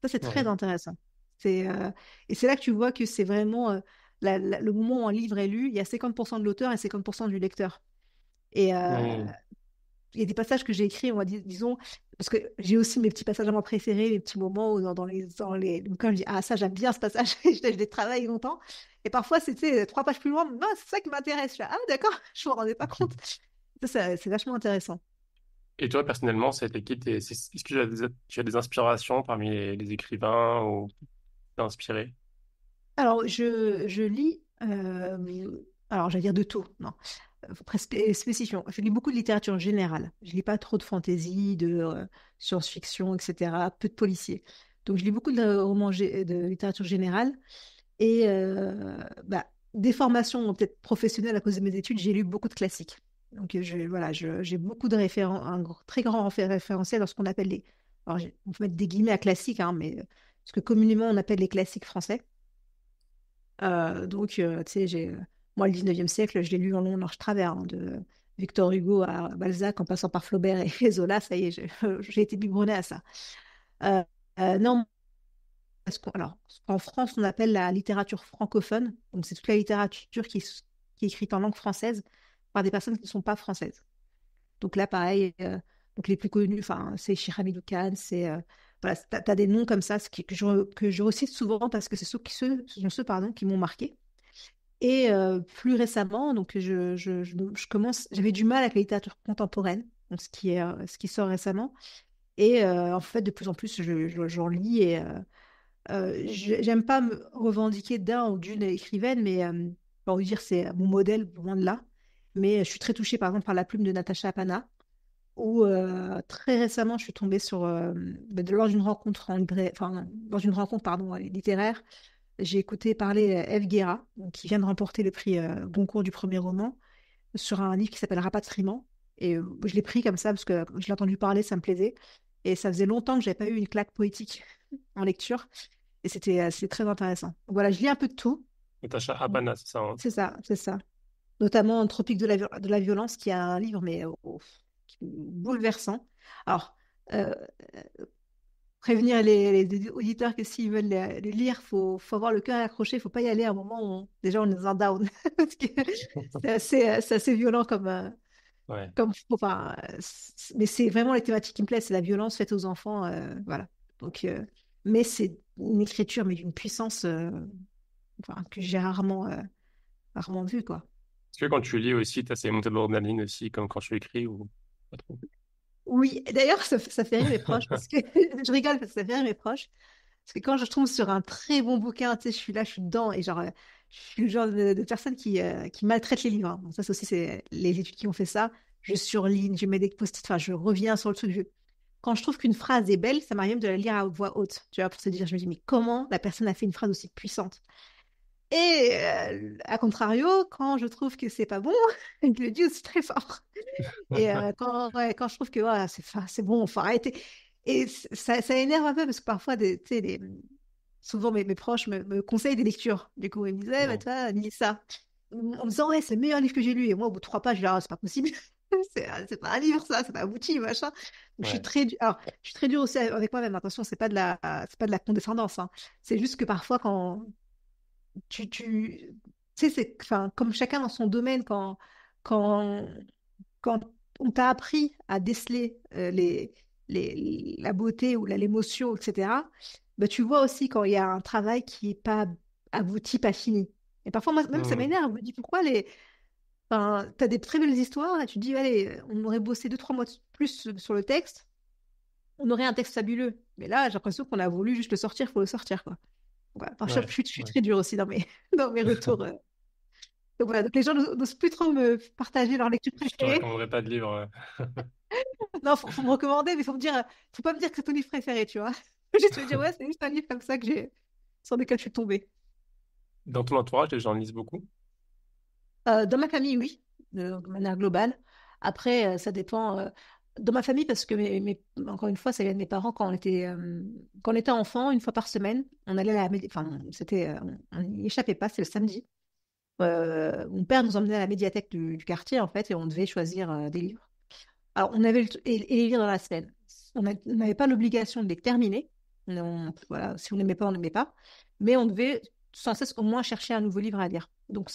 Ça, c'est très
Ouais.
intéressant. Et c'est là que tu vois que c'est vraiment le moment où un livre est lu, il y a 50% de l'auteur et 50% du lecteur. Et
Mhm.
il y a des passages que j'ai écrits, on va dire, disons, parce que j'ai aussi mes petits passages à moi préférés, les petits moments où donc quand je dis, ah, ça, j'aime bien ce passage, je les travaille longtemps. Et parfois, c'était 3 pages plus loin, non, c'est ça qui m'intéresse. Je fais, ah, d'accord, je me rendais pas compte. C'est vachement intéressant.
Et toi, personnellement, c'était qui est-ce que tu as des inspirations parmi les écrivains ou t'es inspiré?
Alors, je lis, alors, j'allais dire de tout, non. Presque spécifiant. Je lis beaucoup de littérature générale. Je lis pas trop de fantasy, de science-fiction, etc. Peu de policiers. Donc, je lis beaucoup de romans, de littérature générale. Et bah, des formations peut-être professionnelles à cause de mes études, j'ai lu beaucoup de classiques. Donc, voilà, j'ai beaucoup de très grand référentiel dans ce qu'on appelle alors, on peut mettre des guillemets à classiques, hein, mais ce que communément on appelle les classiques français. Donc, tu sais, moi, le 19e siècle, je l'ai lu en long, en large travers, hein, de Victor Hugo à Balzac, en passant par Flaubert et Zola, ça y est, j'ai été biberonnée à ça. Euh, non, alors, en France, on appelle la littérature francophone, donc c'est toute la littérature qui est écrite en langue française par des personnes qui ne sont pas françaises. Donc là, pareil, donc les plus connus, enfin, c'est Shiramidou Khan, voilà, t'as des noms comme ça que je recite souvent parce que c'est ce sont ceux, pardon, qui m'ont marqué. Et plus récemment, donc j'avais du mal avec la littérature contemporaine, donc ce qui sort récemment. Et en fait, de plus en plus, j'en lis et j'aime pas me revendiquer d'un ou d'une écrivaine, mais pour vous dire c'est mon modèle, loin de là. Mais je suis très touchée, par exemple, par la plume de Natacha Apana, où très récemment, je suis tombée sur, lors d'une rencontre enfin, dans une rencontre, pardon, littéraire, j'ai écouté parler Eve Guéra, donc, qui vient de remporter le prix Goncourt du premier roman, sur un livre qui s'appelle Rapatriement. Et je l'ai pris comme ça parce que je l'ai entendu parler, ça me plaisait. Et ça faisait longtemps que j'avais pas eu une claque poétique en lecture. Et c'est très intéressant. Donc voilà, je lis un peu de tout.
Natacha Habana, c'est ça, hein?
C'est ça, c'est ça. Notamment Tropique de la violence, qui est un livre mais bouleversant. Alors, euh, prévenir les auditeurs que s'ils veulent les lire, faut avoir le cœur accroché, faut pas y aller à un moment où déjà on est dans un down. Parce que c'est assez violent
Ouais.
enfin, mais c'est vraiment les thématiques qui me plaisent, c'est la violence faite aux enfants, voilà. Donc, mais c'est une écriture, mais d'une puissance enfin, que j'ai rarement vue, quoi.
Est-ce que quand tu lis aussi, tu as ces montées d'adrénaline aussi, comme quand tu écris ou pas trop?
Oui, et d'ailleurs, ça fait rire mes proches, parce que je rigole parce que ça fait rire mes proches. Parce que quand je tombe sur un très bon bouquin, tu sais, je suis là, je suis dedans, et genre, je suis le genre de personne qui maltraite les livres, hein. Bon, ça, c'est aussi, c'est les études qui ont fait ça. Je surligne, je mets des post-it, enfin, je reviens sur le truc. Quand je trouve qu'une phrase est belle, ça m'arrive même de la lire à voix haute, tu vois, pour se dire, je me dis, mais comment la personne a fait une phrase aussi puissante? Et à contrario, quand je trouve que c'est pas bon, je le dis aussi très fort. Et quand je trouve que voilà, c'est bon, faut arrêter. Et ça énerve un peu parce que parfois, tu sais, souvent mes proches me conseillent des lectures. Du coup, ils me disaient, bah,
Ouais.
toi, lis ça. En me disant, ouais, c'est le meilleur livre que j'ai lu. Et moi, au bout de 3 pages, je dis, ah, c'est pas possible. C'est pas un livre, ça, c'est pas abouti, machin. Donc,
Ouais.
alors, je suis très dure aussi avec moi-même. Attention, c'est pas de la condescendance, hein. C'est juste que parfois, quand tu sais, enfin, comme chacun dans son domaine, quand, quand on t'a appris à déceler la beauté ou l'émotion, etc., bah, tu vois aussi quand il y a un travail qui n'est pas abouti, pas fini. Et parfois, moi, même ça
Hmm.
m'énerve. Je me dis pourquoi les. Enfin, tu as des très belles histoires et tu te dis, allez, on aurait bossé 2, 3 mois de plus sur le texte, on aurait un texte fabuleux. Mais là, j'ai l'impression qu'on a voulu juste le sortir, il faut le sortir, quoi. Voilà. Enfin,
Ouais,
je suis
ouais.
très dure aussi dans mes, dans mes retours. Donc voilà, donc les gens n'osent plus trop me partager leur lecture
Je te
préférée.
recommanderais pas de livre.
Non, faut me recommander, mais faut pas me dire que c'est ton livre préféré, tu vois. Faut juste me dire, ouais, c'est juste un livre comme ça sur lequel je suis tombée.
Dans ton entourage, les gens lisent beaucoup?
Dans ma famille, oui, de manière globale. Après, ça dépend. Dans ma famille, parce que encore une fois, ça vient de mes parents quand on était enfant, 1 fois par semaine, on allait à la enfin, on n'y échappait pas, c'était le samedi. Mon père nous emmenait à la médiathèque du quartier, en fait, et on devait choisir des livres. Alors, on avait et les lire dans la semaine. On n'avait pas l'obligation de les terminer. Voilà, si on n'aimait pas, on n'aimait pas. Mais on devait sans cesse au moins chercher un nouveau livre à lire. Donc,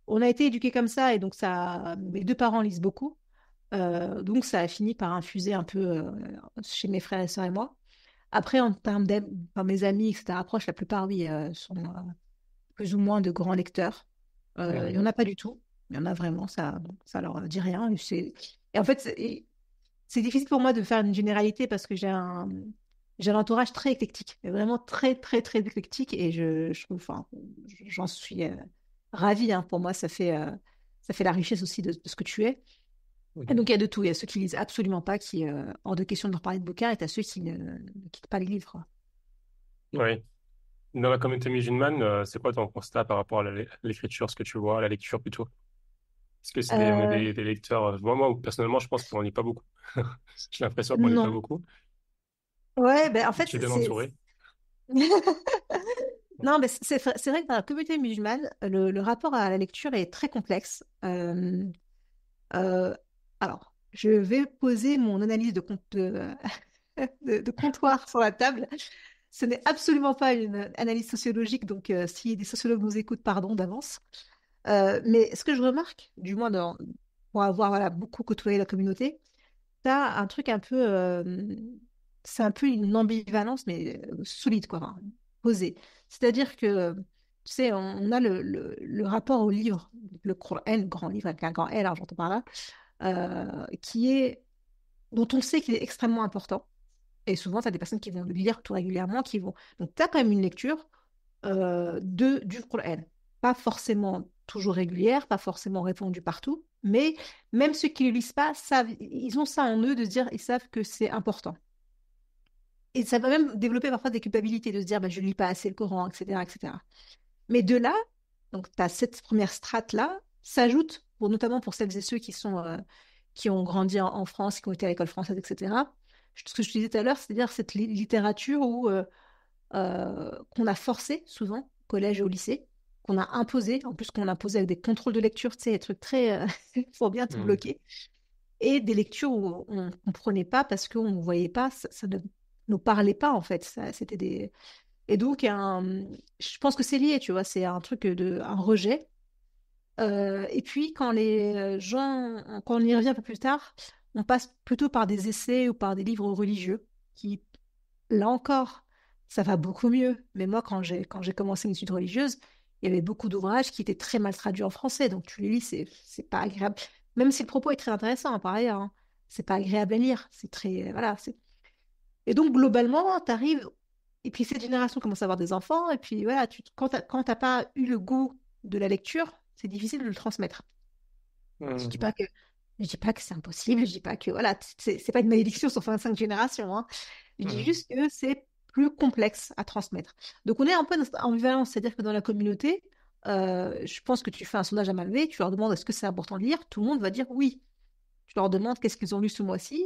on a été éduqués comme ça, et donc mes 2 parents lisent beaucoup. Donc, ça a fini par infuser un peu chez mes frères et sœurs et moi. Après, en termes enfin, mes amis, etc., proches, la plupart, oui, sont plus ou moins de grands lecteurs. Il y
Mhm.
en a pas du tout. Il y en a vraiment, ça leur dit rien. Et en fait, c'est difficile pour moi de faire une généralité parce que j'ai un entourage très éclectique, mais vraiment très, très, très éclectique. Et je trouve, enfin, j'en suis ravie, hein. Pour moi, ça fait la richesse aussi de ce que tu es. Et
Mhm.
donc, il y a de tout. Il y a ceux qui lisent absolument pas, qui, hors de question de leur parler de bouquins, et tu as ceux qui ne quittent pas les livres, quoi.
Oui. Dans la communauté musulmane, c'est quoi ton constat par rapport à l'écriture, ce que tu vois, à la lecture plutôt? Est-ce que on est
Euh,
des lecteurs, personnellement, je pense qu'on n'en lit pas beaucoup. J'ai l'impression qu'on lit pas
non.
beaucoup.
Ouais, ben en fait,
Tu es bien entouré.
Non, mais c'est vrai que dans la communauté musulmane, le rapport à la lecture est très complexe. Euh, alors, je vais poser mon analyse de comptoir sur la table. Ce n'est absolument pas une analyse sociologique, donc si des sociologues nous écoutent, pardon d'avance. Mais ce que je remarque, du moins pour avoir voilà, beaucoup côtoyé la communauté, tu as un truc un peu, c'est un peu une ambivalence, mais solide, quoi, enfin, posée. C'est-à-dire que, tu sais, on a le rapport au livre, le Coran, le grand livre avec un grand L, alors j'entends par là, dont on sait qu'il est extrêmement important. Et souvent, tu as des personnes qui vont le lire tout régulièrement, qui vont. Donc, tu as quand même une lecture du Coran. Pas forcément toujours régulière, pas forcément répandue partout, mais même ceux qui ne le lisent pas, ils ont ça en eux de se dire, ils savent que c'est important. Et ça va même développer parfois des culpabilités de se dire, bah, je ne lis pas assez le Coran, etc., etc. Mais de là, donc tu as cette première strate-là, s'ajoute, notamment pour celles et ceux qui ont grandi en France, qui ont été à l'école française, etc. Ce que je te disais tout à l'heure, c'est-à-dire cette littérature qu'on a forcé souvent, au collège et au lycée, qu'on a imposé, en plus qu'on a imposé avec des contrôles de lecture, tu sais, des trucs très... faut bien tout
Mhm.
bloquer. Et des lectures où on ne comprenait pas parce qu'on ne voyait pas, ça ne nous parlait pas, en fait. C'était des... Et donc, je pense que c'est lié, tu vois, c'est un truc un rejet. Et puis, quand les gens, quand on y revient un peu plus tard, on passe plutôt par des essais ou par des livres religieux qui, là encore, ça va beaucoup mieux. Mais moi, quand j'ai commencé une étude religieuse, il y avait beaucoup d'ouvrages qui étaient très mal traduits en français. Donc, tu les lis, c'est pas agréable. Même si le propos est très intéressant, hein, par ailleurs, hein, c'est pas agréable à lire. C'est très, voilà. Et donc, globalement, tu arrives. Et puis, cette génération commence à avoir des enfants. Et puis, voilà, quand t'as pas eu le goût de la lecture, c'est difficile de le transmettre. Je dis
Mhm.
pas que, je dis pas que c'est impossible. Je dis pas que, voilà, c'est pas une malédiction sur 25 générations, hein. Je dis
Mhm.
juste que c'est plus complexe à transmettre. Donc, on est un peu dans cette ambivalence. C'est-à-dire que dans la communauté, je pense que tu fais un sondage à main levée, tu leur demandes est-ce que c'est important de lire, tout le monde va dire oui. Tu leur demandes qu'est-ce qu'ils ont lu ce mois-ci,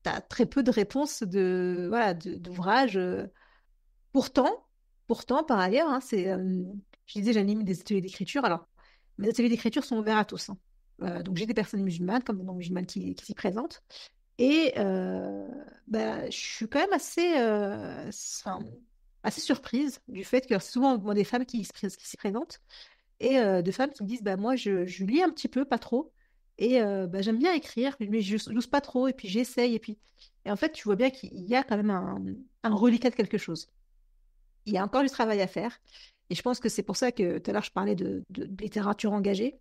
tu as très peu de réponses voilà, d'ouvrages. Pourtant, pourtant, par ailleurs, hein, je disais, j'anime des ateliers d'écriture. Alors, mes ateliers d'écriture sont ouverts à tous, hein. Donc, j'ai des personnes musulmanes, comme des non-musulmanes qui s'y présentent. Et bah, je suis quand même enfin, assez surprise du fait que c'est souvent moi, des femmes qui s'y présentent et de femmes qui me disent bah, moi, je lis un petit peu, pas trop. Et bah, j'aime bien écrire, mais je n'ose pas trop. Et puis, j'essaye. Et Et en fait, tu vois bien qu'il y a quand même un reliquat de quelque chose. Il y a encore du travail à faire. Et je pense que c'est pour ça que tout à l'heure, je parlais de littérature engagée.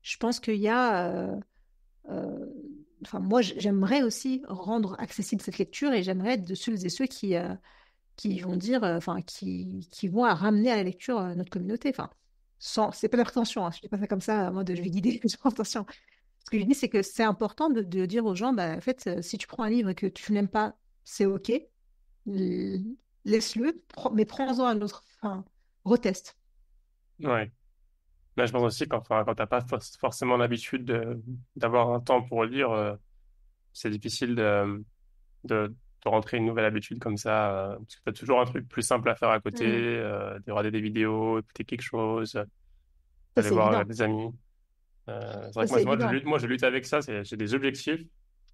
Je pense qu'il y a... euh, enfin, moi, j'aimerais aussi rendre accessible cette lecture et j'aimerais être de ceux et ceux qui vont dire, enfin, qui vont à ramener à la lecture notre communauté. Enfin, c'est pas la prétention, hein, je dis pas ça comme ça, moi, je vais guider les gens, attention. Ce que je dis, c'est que c'est important de dire aux gens, bah, en fait, si tu prends un livre et que tu n'aimes pas, c'est OK, laisse-le, mais prends-en un autre, enfin, reteste.
Ouais. Là, je pense aussi quand t'as pas forcément l'habitude d'avoir un temps pour lire, c'est difficile de rentrer une nouvelle habitude comme ça, parce que t'as toujours un truc plus simple à faire à côté,
Mm.
de regarder des vidéos, écouter quelque chose,
Ça,
aller
c'est
voir
évident.
des amis. C'est vrai
Ça,
que moi,
c'est
moi,
évident.
je lutte avec ça, j'ai des objectifs,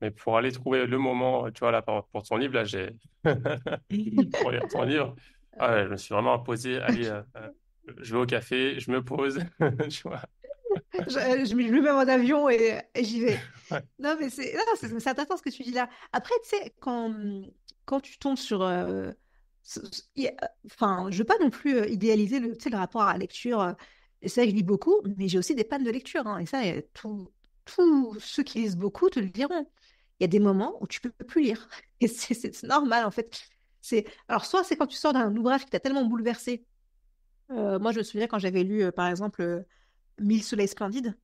mais pour aller trouver le moment, tu vois, là, pour ton livre, là, pour lire ton livre, ah ouais, je me suis vraiment imposé, allez, je vais au café, je me pose, tu vois.
Je me mets en avion et j'y vais.
Ouais.
Non, mais c'est intéressant ce que tu dis là. Après, tu sais, quand tu tombes sur... enfin, je veux pas non plus idéaliser tu sais, le rapport à la lecture. Et c'est vrai que je lis beaucoup, mais j'ai aussi des pannes de lecture, hein. Et ça, tous ceux qui lisent beaucoup te le diront. Il y a des moments où tu peux plus lire. Et c'est normal, en fait. Alors, soit c'est quand tu sors d'un ouvrage qui t'a tellement bouleversé. Moi, je me souviens quand j'avais lu, par exemple, Mille soleils splendides.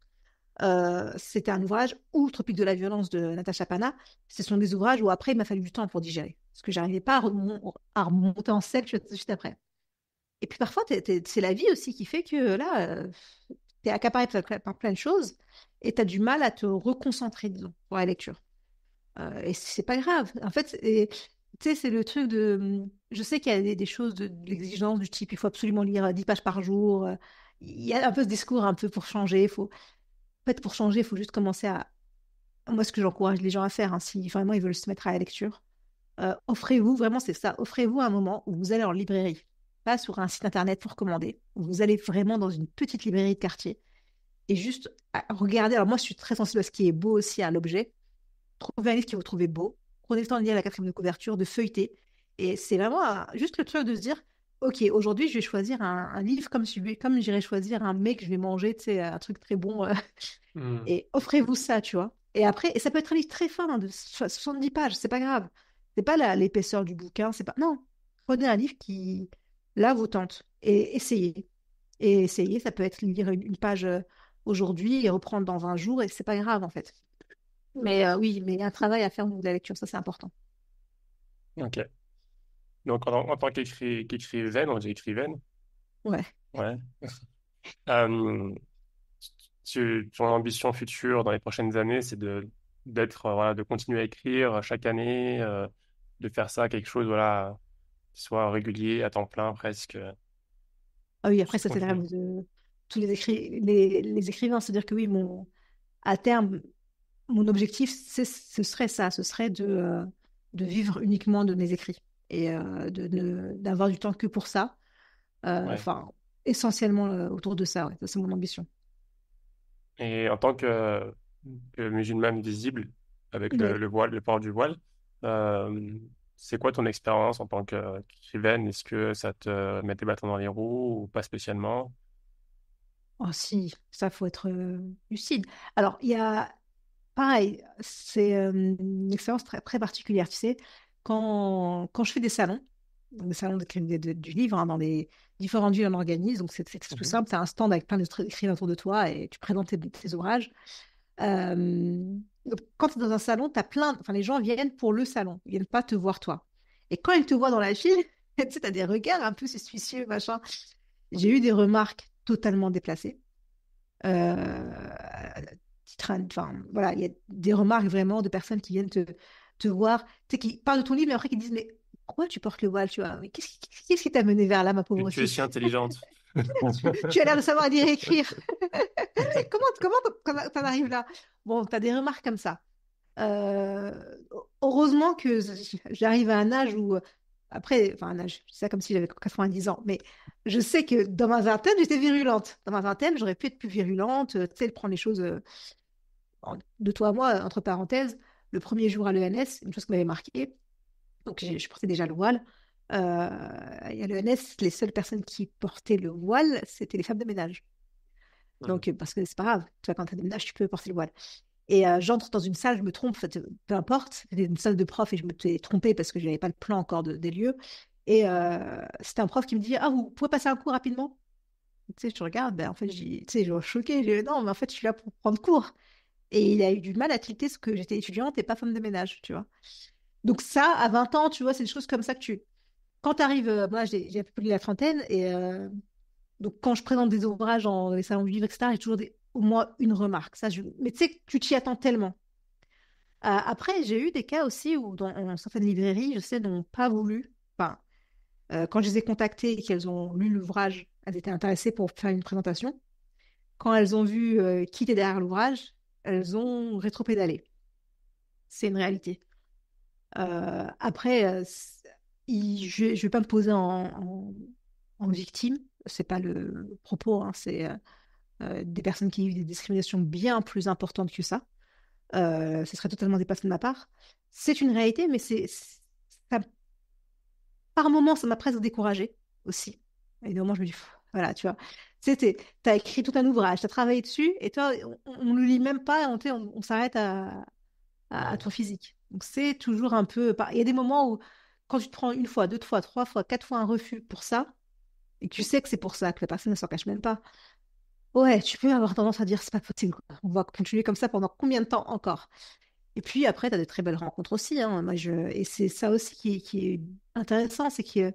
C'était un ouvrage, ou Tropique de la violence de Natacha Pana. Ce sont des ouvrages où après, il m'a fallu du temps pour digérer. Parce que j'arrivais pas à remonter en selle juste après. Et puis parfois, c'est la vie aussi qui fait que là, tu es accaparé par plein de choses et tu as du mal à te reconcentrer, disons, pour la lecture. Et c'est pas grave. En fait, tu sais, c'est le truc de. Je sais qu'il y a des choses de l'exigence du type il faut absolument lire 10 pages par jour. Il y a un peu ce discours un peu pour changer. En fait, pour changer, il faut juste commencer à. Moi, ce que j'encourage les gens à faire, hein, si vraiment ils veulent se mettre à la lecture, offrez-vous, vraiment, c'est ça, offrez-vous un moment où vous allez en librairie, pas sur un site internet pour commander, où vous allez vraiment dans une petite librairie de quartier et juste regarder. Alors, moi, je suis très sensible à ce qui est beau aussi, à l'objet. Trouvez un livre que vous trouvez beau, prenez le temps de lire la quatrième de couverture, de feuilleter. Et c'est vraiment juste le truc de se dire, OK, aujourd'hui, je vais choisir un livre comme celui, comme j'irais choisir un mec que je vais manger, tu sais, un truc très bon.
Hmm.
Et offrez-vous ça, tu vois. Et après, et ça peut être un livre très fin, hein, de 70 pages, c'est pas grave. C'est pas l'épaisseur du bouquin, c'est pas. Non, prenez un livre qui, là, vous tente. Et essayez. Et essayez, ça peut être lire une page aujourd'hui et reprendre dans 20 jours, et c'est pas grave, en fait. Mais oui, mais il y a un travail à faire au niveau de la lecture, ça, c'est important.
Ok. Donc, en tant qu'écrivaine, on dit écrivaine,
Ouais.
ouais. Euh, ton ambition future dans les prochaines années, c'est voilà, de continuer à écrire chaque année, de faire ça quelque chose, voilà, qui soit régulier, à temps plein presque,
Ah oui, après,
juste
ça, c'est le
continuer.
rêve de tous les écrivains. C'est-à-dire que oui, à terme, mon objectif, ce serait ça, ce serait de vivre uniquement de mes écrits et d'avoir du temps que pour ça.
Ouais.
Enfin, essentiellement autour de ça, ouais, ça c'est mon ambition.
Et en tant que musulmane visible, avec
Oui.
le voile, le port du voile, euh, c'est quoi ton expérience en tant qu'écrivaine? Est-ce que ça te met des bâtons dans les roues ou pas spécialement?
Oh si, ça faut être lucide. Alors, il y a, pareil, c'est une expérience très, très particulière, tu sais, quand je fais des salons, donc des salons du livre, hein, dans les différentes villes on organise, donc c'est tout
Mhm.
simple, tu as un stand avec plein d'écrivains autour de toi et tu présentes tes ouvrages. Euh, donc, quand tu es dans un salon, t'as plein, enfin, les gens viennent pour le salon, ils viennent pas te voir toi. Et quand ils te voient dans la file, tu sais, t'as des regards un peu suspicieux, machin. J'ai eu des remarques totalement déplacées. Enfin, voilà, il y a des remarques vraiment de personnes qui viennent te voir, tu sais, qui parlent de ton livre, mais après qui disent, mais pourquoi tu portes le voile, tu vois? Mais qu'est-ce qui t'a mené vers là, ma pauvre
Tu es
fille?
si intelligente.
Tu as l'air de savoir lire et écrire. Comment t'en arrives là? Bon, t'as des remarques comme ça. Euh, Heureusement que j'arrive à un âge où, après, enfin un âge, je dis ça comme si j'avais 90 ans, mais je sais que dans ma vingtaine, j'étais virulente. Dans ma vingtaine, j'aurais pu être plus virulente, tu sais, de prendre les choses de toi à moi, entre parenthèses. le premier jour à l'ENS, une chose qui m'avait marqué, donc je portais déjà le voile. Et à l'ENS, les seules personnes qui portaient le voile, c'était les femmes de ménage.
Mhm.
Donc, parce que c'est pas grave, tu vois, quand tu as de ménage, tu peux porter le voile. Et j'entre dans une salle, je me trompe, en fait, peu importe, c'était une salle de prof et je me suis trompée parce que je n'avais pas le plan encore des lieux. Et c'était un prof qui me dit, ah, vous pouvez passer un cours rapidement? Tu sais, je regarde, ben, en fait, tu sais, je suis choquée. J'ai dit, non, mais en fait, je suis là pour prendre cours. Et il a eu du mal à tilter ce que j'étais étudiante et pas femme de ménage, tu vois. Donc ça, à 20 ans, tu vois, c'est des choses comme ça que tu... Quand tu arrives, moi, j'ai un peu plus de la trentaine, et donc quand je présente des ouvrages dans les salons du livre, etc., j'ai toujours au moins une remarque. Ça, mais tu sais, tu t'y attends tellement. Après, j'ai eu des cas aussi où, dans certaines librairies, je sais, n'ont pas voulu. Enfin, quand je les ai contactées et qu'elles ont lu l'ouvrage, elles étaient intéressées pour faire une présentation. Quand elles ont vu qui était derrière l'ouvrage, elles ont rétropédalé. C'est une réalité. Après, je ne vais pas me poser en victime. C'est pas le propos, hein. C'est des personnes qui vivent des discriminations bien plus importantes que ça. Ce serait totalement dépassé de ma part. C'est une réalité, mais ça, par moments, ça m'a presque découragée aussi. Et des moments, je me dis, pff, voilà, tu vois. Tu as écrit tout un ouvrage, tu as travaillé dessus, et toi, on ne le lit même pas, on s'arrête à
Ouais.
ton physique. Donc, c'est toujours un peu. Il y a des moments où, quand tu te prends une fois, deux fois, trois fois, quatre fois un refus pour ça, et que tu sais que c'est pour ça, que la personne ne s'en cache même pas, ouais, tu peux avoir tendance à dire, c'est pas possible, quoi. On va continuer comme ça pendant combien de temps encore? Et puis après, tu as de très belles rencontres aussi, hein. Et c'est ça aussi qui est intéressant, c'est que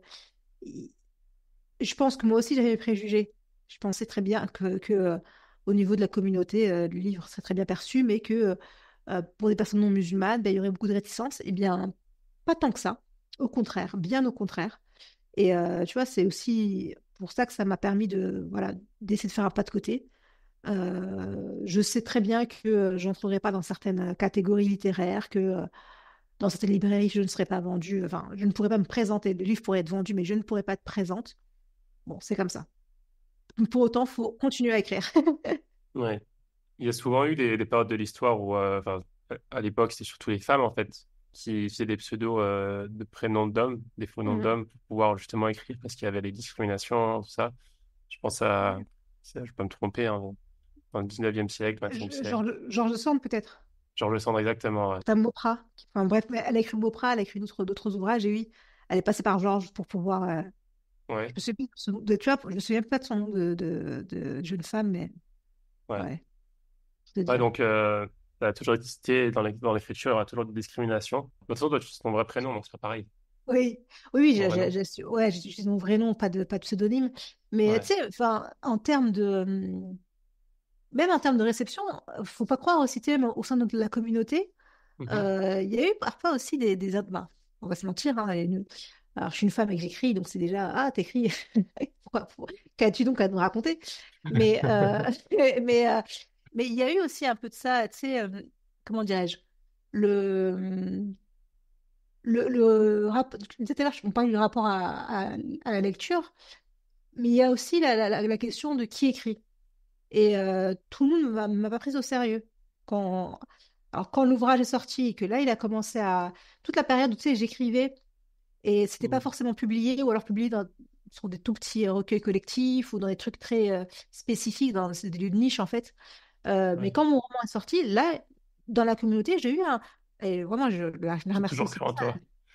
je pense que moi aussi, j'avais mes préjugés. Je pensais très bien au niveau de la communauté du livre, c'est très bien perçu, mais que pour des personnes non musulmanes, ben, il y aurait beaucoup de réticence. Eh bien, pas tant que ça. Au contraire, bien au contraire. Et tu vois, c'est aussi pour ça que ça m'a permis voilà, d'essayer de faire un pas de côté. Je sais très bien que je n'entrerai pas dans certaines catégories littéraires, que dans certaines librairies, je ne serai pas vendue, enfin, je ne pourrais pas me présenter. Le livre pourrait être vendu, mais je ne pourrais pas être présente. Bon, c'est comme ça. Pour autant, il faut continuer à écrire.
Ouais. Il y a souvent eu des périodes de l'histoire où, enfin, à l'époque, c'était surtout les femmes, en fait, qui faisaient des pseudos de prénoms d'hommes, des faux noms
Mhm.
d'hommes, pour pouvoir justement écrire parce qu'il y avait les discriminations, tout ça. Je pense à, je peux me tromper, hein, dans le 19e siècle, 20e siècle.
George Sand, peut-être.
Genre, je le sens exactement, ouais.
Dame Mauperat. Enfin, bref, mais elle a écrit Mauperat, elle a écrit d'autres ouvrages, et oui, elle est passée par Georges pour pouvoir. Je
Ouais,
me souviens, tu vois, je me souviens pas de son nom de jeune femme, mais
ouais.
ouais, je te
Ouais,
dire.
donc, ça a toujours existé dans l'écriture, il y aura toujours des discriminations. De toute façon, toi, tu sais ton vrai prénom, donc c'est pas pareil.
Oui, oui,
Ton vrai nom.
ouais, j'utilise mon vrai nom, pas de pseudonyme. Mais tu
Ouais.
sais, enfin, même en termes de réception, faut pas croire aussi, tu sais, même au sein de la communauté,
Mhm.
il y a eu parfois aussi ben, on va se mentir, hein, alors je suis une femme et que j'écris, donc c'est déjà, ah, t'écris, qu'as-tu donc à nous raconter? Mais, mais, euh, mais il y a eu aussi un peu de ça, tu sais, comment dirais-je, le, tu disais tout à l'heure, on parle du rapport à la lecture, mais il y a aussi la question de qui écrit. Et tout le monde m'a pas prise au sérieux. Quand, alors, quand l'ouvrage est sorti et que là, il a commencé à... Toute la période où, tu sais, j'écrivais et c'était pas
Mhm.
forcément publié ou alors publié sur des tout petits recueils collectifs ou dans des trucs très spécifiques, c'est des lieux de niche, en fait. Mais
Ouais.
quand mon roman est sorti, là, dans la communauté, j'ai eu un... Et vraiment, je la
J'ai
remercie
toujours
aussi
cru
pour
en
ça.
toi.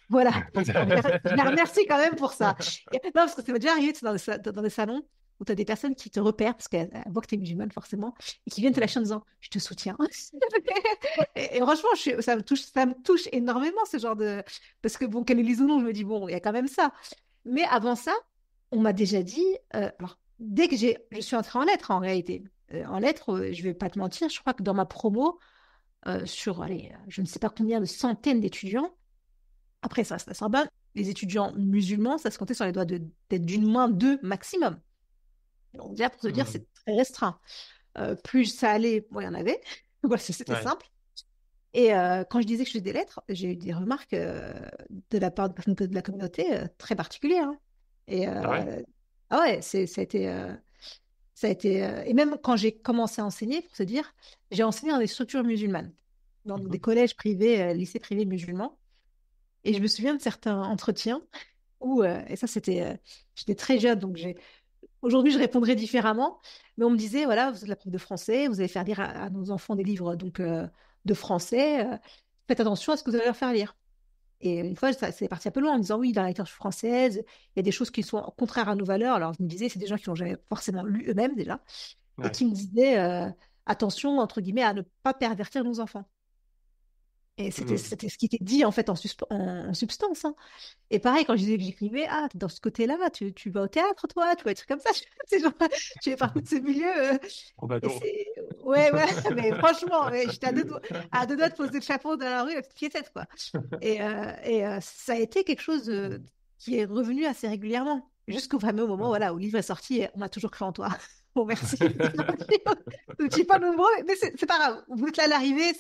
Voilà. Non, mais je la remercie quand même pour ça. Non, parce que ça m'est déjà arrivé, tu sais, dans des salons où tu as des personnes qui te repèrent parce qu'elles voient que tu es musulmane, forcément, et qui viennent te
Ouais.
lâcher en disant je te soutiens. Et franchement, ça me touche énormément ce genre de. Parce que, bon, qu'elle le lise ou non, je me dis bon, il y a quand même ça. Mais avant ça, on m'a déjà dit. Alors, dès que je suis entrée en lettres, en réalité. En lettres, je vais pas te mentir, je crois que dans ma promo, sur, allez, je ne sais pas combien de centaines d'étudiants, après, ça reste à Sorbonne. Les étudiants musulmans, ça se comptait sur les doigts d'être d'une main deux maximum. Donc, déjà, pour se dire,
Mhm.
c'est très restreint. Plus ça allait, moins il y en avait. Voilà, c'était
Ouais.
simple. Et quand je disais que je faisais des lettres, j'ai eu des remarques de la part de personnes de la communauté très particulières, hein. Et
Ah ouais?
ah ouais, ça a été. Et même quand j'ai commencé à enseigner, pour se dire, j'ai enseigné dans des structures musulmanes. dans des
Mhm.
collèges privés, lycées privés musulmans. Et je me souviens de certains entretiens où, et ça j'étais très jeune, donc aujourd'hui je répondrais différemment, mais on me disait, voilà, vous êtes la prof de français, vous allez faire lire à nos enfants des livres de français, faites attention à ce que vous allez leur faire lire. Et une fois, ça c'est parti un peu loin en me disant, oui, dans la littérature française, il y a des choses qui sont contraires à nos valeurs. Alors je me disais, c'est des gens qui n'ont jamais forcément lu eux-mêmes déjà, et
Ouais.
qui me disaient, attention, entre guillemets, à ne pas pervertir nos enfants. Et
Mhm.
c'était ce qui était dit en fait en substance, hein. Et pareil, quand je disais que j'écrivais, ah, t'es dans ce côté-là, tu vas au théâtre, toi, tu vas être comme ça. C'est genre, tu fais partie de ce milieu. Et
Complètement.
c'est. Ouais, ouais, mais franchement, ouais, j'étais à deux doigts de poser le chapeau dans la rue, la petite piécette, quoi. Ça a été quelque chose qui est revenu assez régulièrement. Jusqu'au fameux moment, voilà, où le livre est sorti et on a toujours cru en toi. Bon, merci. Je ne suis pas nombreux, mais c'est pas grave. Vous êtes là à l'arrivée.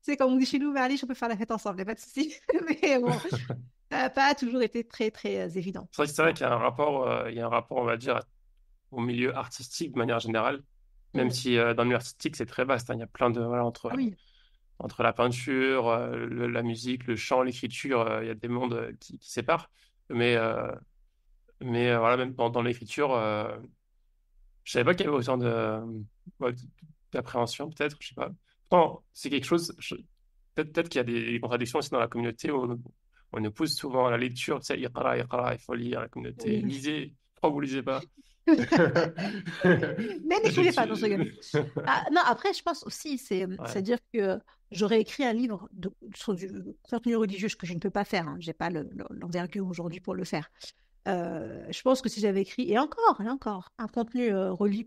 C'est comme on dit chez nous, Merlich, on peut faire la fête ensemble, il n'y a pas de souci. Mais bon, ça n'a pas toujours été très, très évident.
C'est vrai
Voilà.
qu'il y a un rapport, on va dire, au milieu artistique de manière générale, même
Mm.
si dans le milieu artistique, c'est très vaste, hein. Il y a plein de, voilà,
Ah oui.
entre la peinture, la musique, le chant, l'écriture, il y a des mondes qui séparent. Mais, euh, mais voilà, même dans l'écriture, je savais pas qu'il y avait autant ouais, d'appréhension, peut-être, je sais pas. Pourtant, c'est quelque chose, peut-être qu'il y a des contradictions aussi dans la communauté où on nous pousse souvent à la lecture, tu sais, iqra, iqra, il faut lire, la communauté,
Oui.
lisez, pourquoi vous lisez pas?
Mais n'écrivez pas, non, je rigole.
J'ai-
Ah, non, après, je pense aussi,
Ouais.
c'est-à-dire que j'aurais écrit un livre sur du contenu religieux, ce que je ne peux pas faire. Hein. J'ai pas l'envergure aujourd'hui pour le faire. Je pense que si j'avais écrit, et encore, un contenu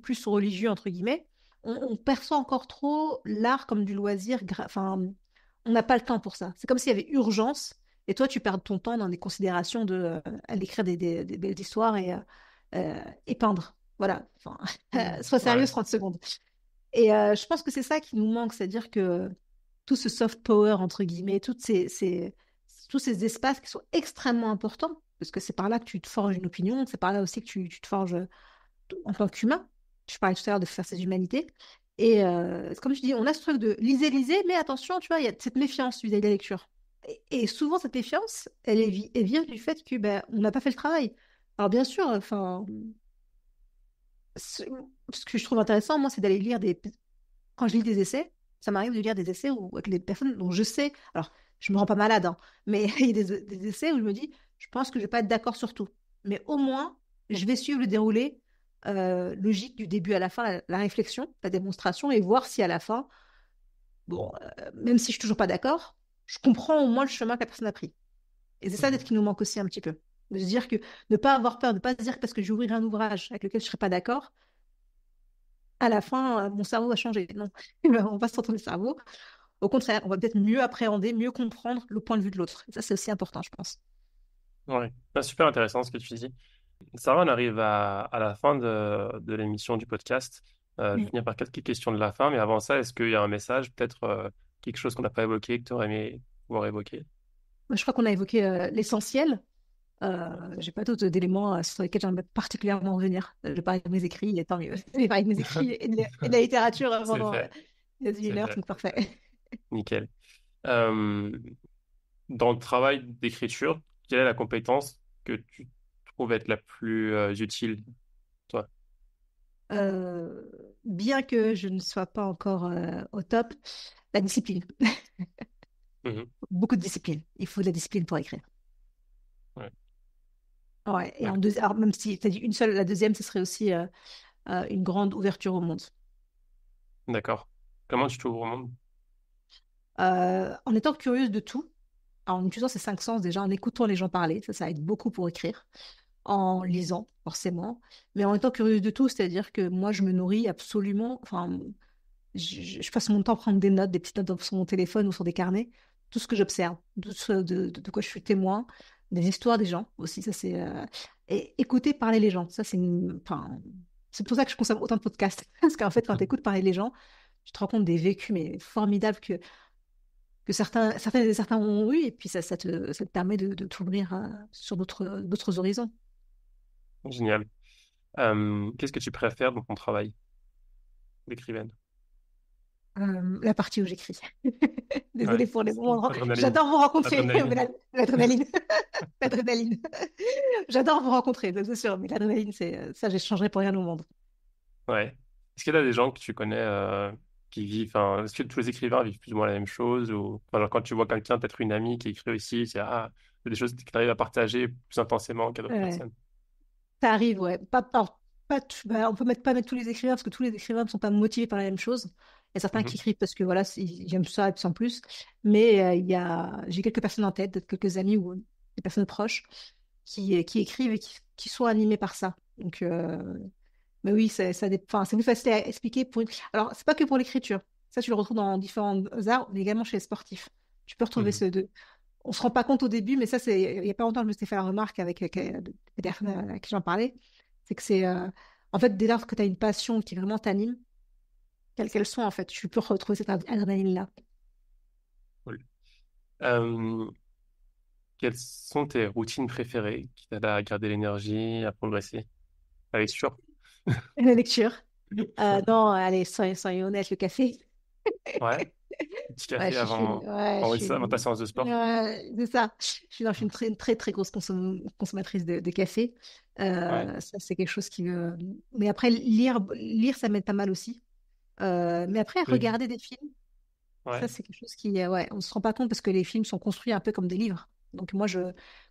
plus religieux, entre guillemets, on perçoit encore trop l'art comme du loisir. Enfin, on n'a pas le temps pour ça. C'est comme s'il y avait urgence, et toi, tu perds ton temps dans des considérations aller écrire des belles histoires et peindre. Voilà. Enfin, sois
Ouais.
sérieuse 30 secondes. Et je pense que c'est ça qui nous manque, c'est-à-dire que tout ce soft power, entre guillemets, tous ces espaces qui sont extrêmement importants, parce que c'est par là que tu te forges une opinion, c'est par là aussi que tu te forges en tant qu'humain. Je parlais tout à l'heure de faire ses humanités. Et comme je dis, on a ce truc de lisez, mais attention, tu vois, il y a cette méfiance vis-à-vis de la lecture. Et souvent, cette méfiance, elle vient du fait que ben, on n'a pas fait le travail. Alors bien sûr, enfin, ce ce que je trouve intéressant, moi, c'est d'aller lire quand je lis des essais, ça m'arrive de lire des essais avec les personnes dont je sais, alors je me rends pas malade, hein, mais il y a des essais où je me dis, je pense que je vais pas être d'accord sur tout. Mais au moins, je vais suivre le déroulé logique du début à la fin, la réflexion, la démonstration, et voir si à la fin, bon, même si je suis toujours pas d'accord, je comprends au moins le chemin que la personne a pris. Et c'est ça
Mhm.
d'être qui nous manque aussi un petit peu. De se dire que ne pas avoir peur, ne pas se dire que parce que j'ouvrirai un ouvrage avec lequel je serai pas d'accord, à la fin, mon cerveau va changer. Non, on va se retourner le cerveau. Au contraire, on va peut-être mieux appréhender, mieux comprendre le point de vue de l'autre. Et ça, c'est aussi important, je pense.
Ouais. Ah, super intéressant ce que tu dis. Sarah, on arrive à la fin de l'émission du podcast. Je vais
Mm.
finir par quelques questions de la fin, mais avant ça, est-ce qu'il y a un message, peut-être quelque chose qu'on n'a pas évoqué, que tu aurais aimé pouvoir évoquer?
Moi, je crois qu'on a évoqué l'essentiel. J'ai pas d'autres d'éléments sur lesquels j'aimerais particulièrement revenir. Je parle de mes écrits, et tant mieux. J'ai parlé de mes écrits et de la littérature
C'est
pendant
fait,
quasi une
c'est
heure,
fait.
donc parfait.
Nickel. Euh, Dans le travail d'écriture, quelle est la compétence que tu trouves être la plus utile, toi?
Euh, Bien que je ne sois pas encore au top, la discipline.
Mhm.
Beaucoup de discipline. Il faut de la discipline pour écrire.
Ouais.
Ouais. Et
D'accord.
alors même si tu as dit une seule, la deuxième, ce serait aussi une grande ouverture au monde.
D'accord. Comment tu t'ouvres au monde?
En étant curieuse de tout, en utilisant ces cinq sens déjà, en écoutant les gens parler, ça aide beaucoup pour écrire, en lisant forcément, mais en étant curieuse de tout, c'est-à-dire que moi je me nourris absolument, enfin je passe mon temps à prendre des notes, des petites notes sur mon téléphone ou sur des carnets, tout ce que j'observe, de quoi je suis témoin, des histoires des gens aussi, ça c'est et écouter parler les gens, ça enfin c'est pour ça que je consomme autant de podcasts, parce qu'en fait quand tu écoutes parler les gens, tu te rends compte des vécus mais formidables que certains ont eu, et puis ça te permet de t'ouvrir sur d'autres horizons.
Génial. Qu'est-ce que tu préfères dans ton travail d'écrivaine?
La partie où j'écris.
Ouais,
Désolée pour les moments.
adrénaline,
J'adore vous rencontrer,
adrénaline.
mais l'adrénaline. L'adrénaline. J'adore vous rencontrer, ça, c'est sûr, mais l'adrénaline, ça, j'échangerai pour rien au monde.
Ouais. Est-ce qu'il y a des gens que tu connais qui vivent, enfin, est-ce que tous les écrivains vivent plus ou moins la même chose ou enfin, genre, quand tu vois quelqu'un, peut-être une amie qui écrit aussi, c'est c'est des choses que tu arrives à partager plus intensément qu'à d'autres
Ouais.
personnes.
Ça arrive, ouais. On peut pas mettre tous les écrivains parce que tous les écrivains ne sont pas motivés par la même chose. Il y a certains qui
Mhm.
écrivent parce que voilà, ils aiment ça et puis sans plus. Mais j'ai quelques personnes en tête, quelques amis ou des personnes proches qui écrivent et qui sont animés par ça. Donc, mais oui, enfin, c'est plus facile à expliquer Alors, c'est pas que pour l'écriture. Ça, tu le retrouves dans différents arts, mais également chez les sportifs. Tu peux retrouver
Mhm.
ce deux. On se rend pas compte au début, mais ça, il y a pas longtemps, je me suis fait la remarque avec des personnes à qui j'en parlais. C'est que en fait, dès lors que tu as une passion qui vraiment t'anime, quelle qu'elle soit, en fait, tu peux retrouver cette adrénaline-là.
Cool. Euh, quelles sont tes routines préférées qui t'aident à garder l'énergie, à progresser? Allez, sûr.
La lecture. Non, allez, soyons honnêtes, le café.
Ouais. Petit
Ouais,
café avant,
ouais,
avant ta séance de sport.
c'est ça. Je suis une très, très grosse consommatrice de café.
Ouais.
Ça, c'est quelque chose qui me... Mais après, lire, ça m'aide pas mal aussi. Mais après,
Oui.
regarder des films, ça,
Ouais.
c'est quelque chose qui... ouais, on se rend pas compte parce que les films sont construits un peu comme des livres. Donc moi,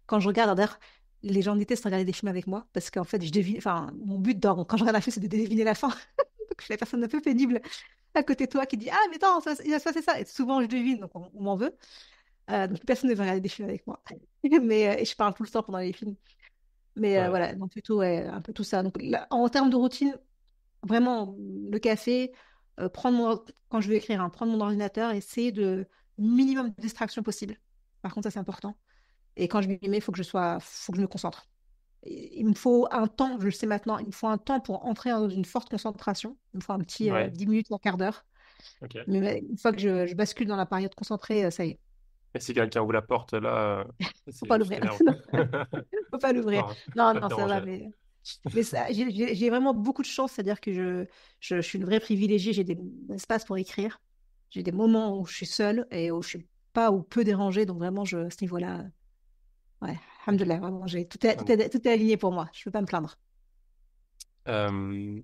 quand je regarde, d'ailleurs, les gens détestent regarder des films avec moi parce qu'en fait, je devine... Enfin, mon but quand je regarde un film, c'est de deviner la fin. Donc, je suis la personne un peu pénible à côté de toi qui dit, ah, mais attends, il va se passer ça. Et souvent, je devine, donc on m'en veut. Donc, personne ne veut regarder des films avec moi. Mais, et je parle tout le temps pendant les films. Mais
Ouais.
voilà, donc plutôt ouais, un peu tout ça. Donc, en termes de routine, vraiment, le café, quand je veux écrire, hein, prendre mon ordinateur, essayer de minimum de distraction possible. Par contre, ça, c'est important. Et quand je m'y mets, faut que je me concentre. Il me faut un temps, je le sais maintenant, il me faut un temps pour entrer dans une forte concentration. Il me faut un petit
Ouais.
10 minutes, un quart d'heure.
Ok.
Mais une fois que je bascule dans la période concentrée, ça y est,
Et si quelqu'un ouvre la porte là,
faut pas
tu
l'ouvrir.
t'énerves.
Faut pas l'ouvrir.
Non,
Non,
pas te
non, ça va,
déranger.
mais j'ai vraiment beaucoup de chance, c'est-à-dire que je suis une vraie privilégiée, j'ai des espaces pour écrire, j'ai des moments où je suis seule et où je suis pas ou peu dérangée, donc vraiment, à ce niveau-là, ouais,
Ok.
alhamdoulilah, vraiment,
Hum.
tout est aligné pour moi, je peux pas me plaindre.
Euh,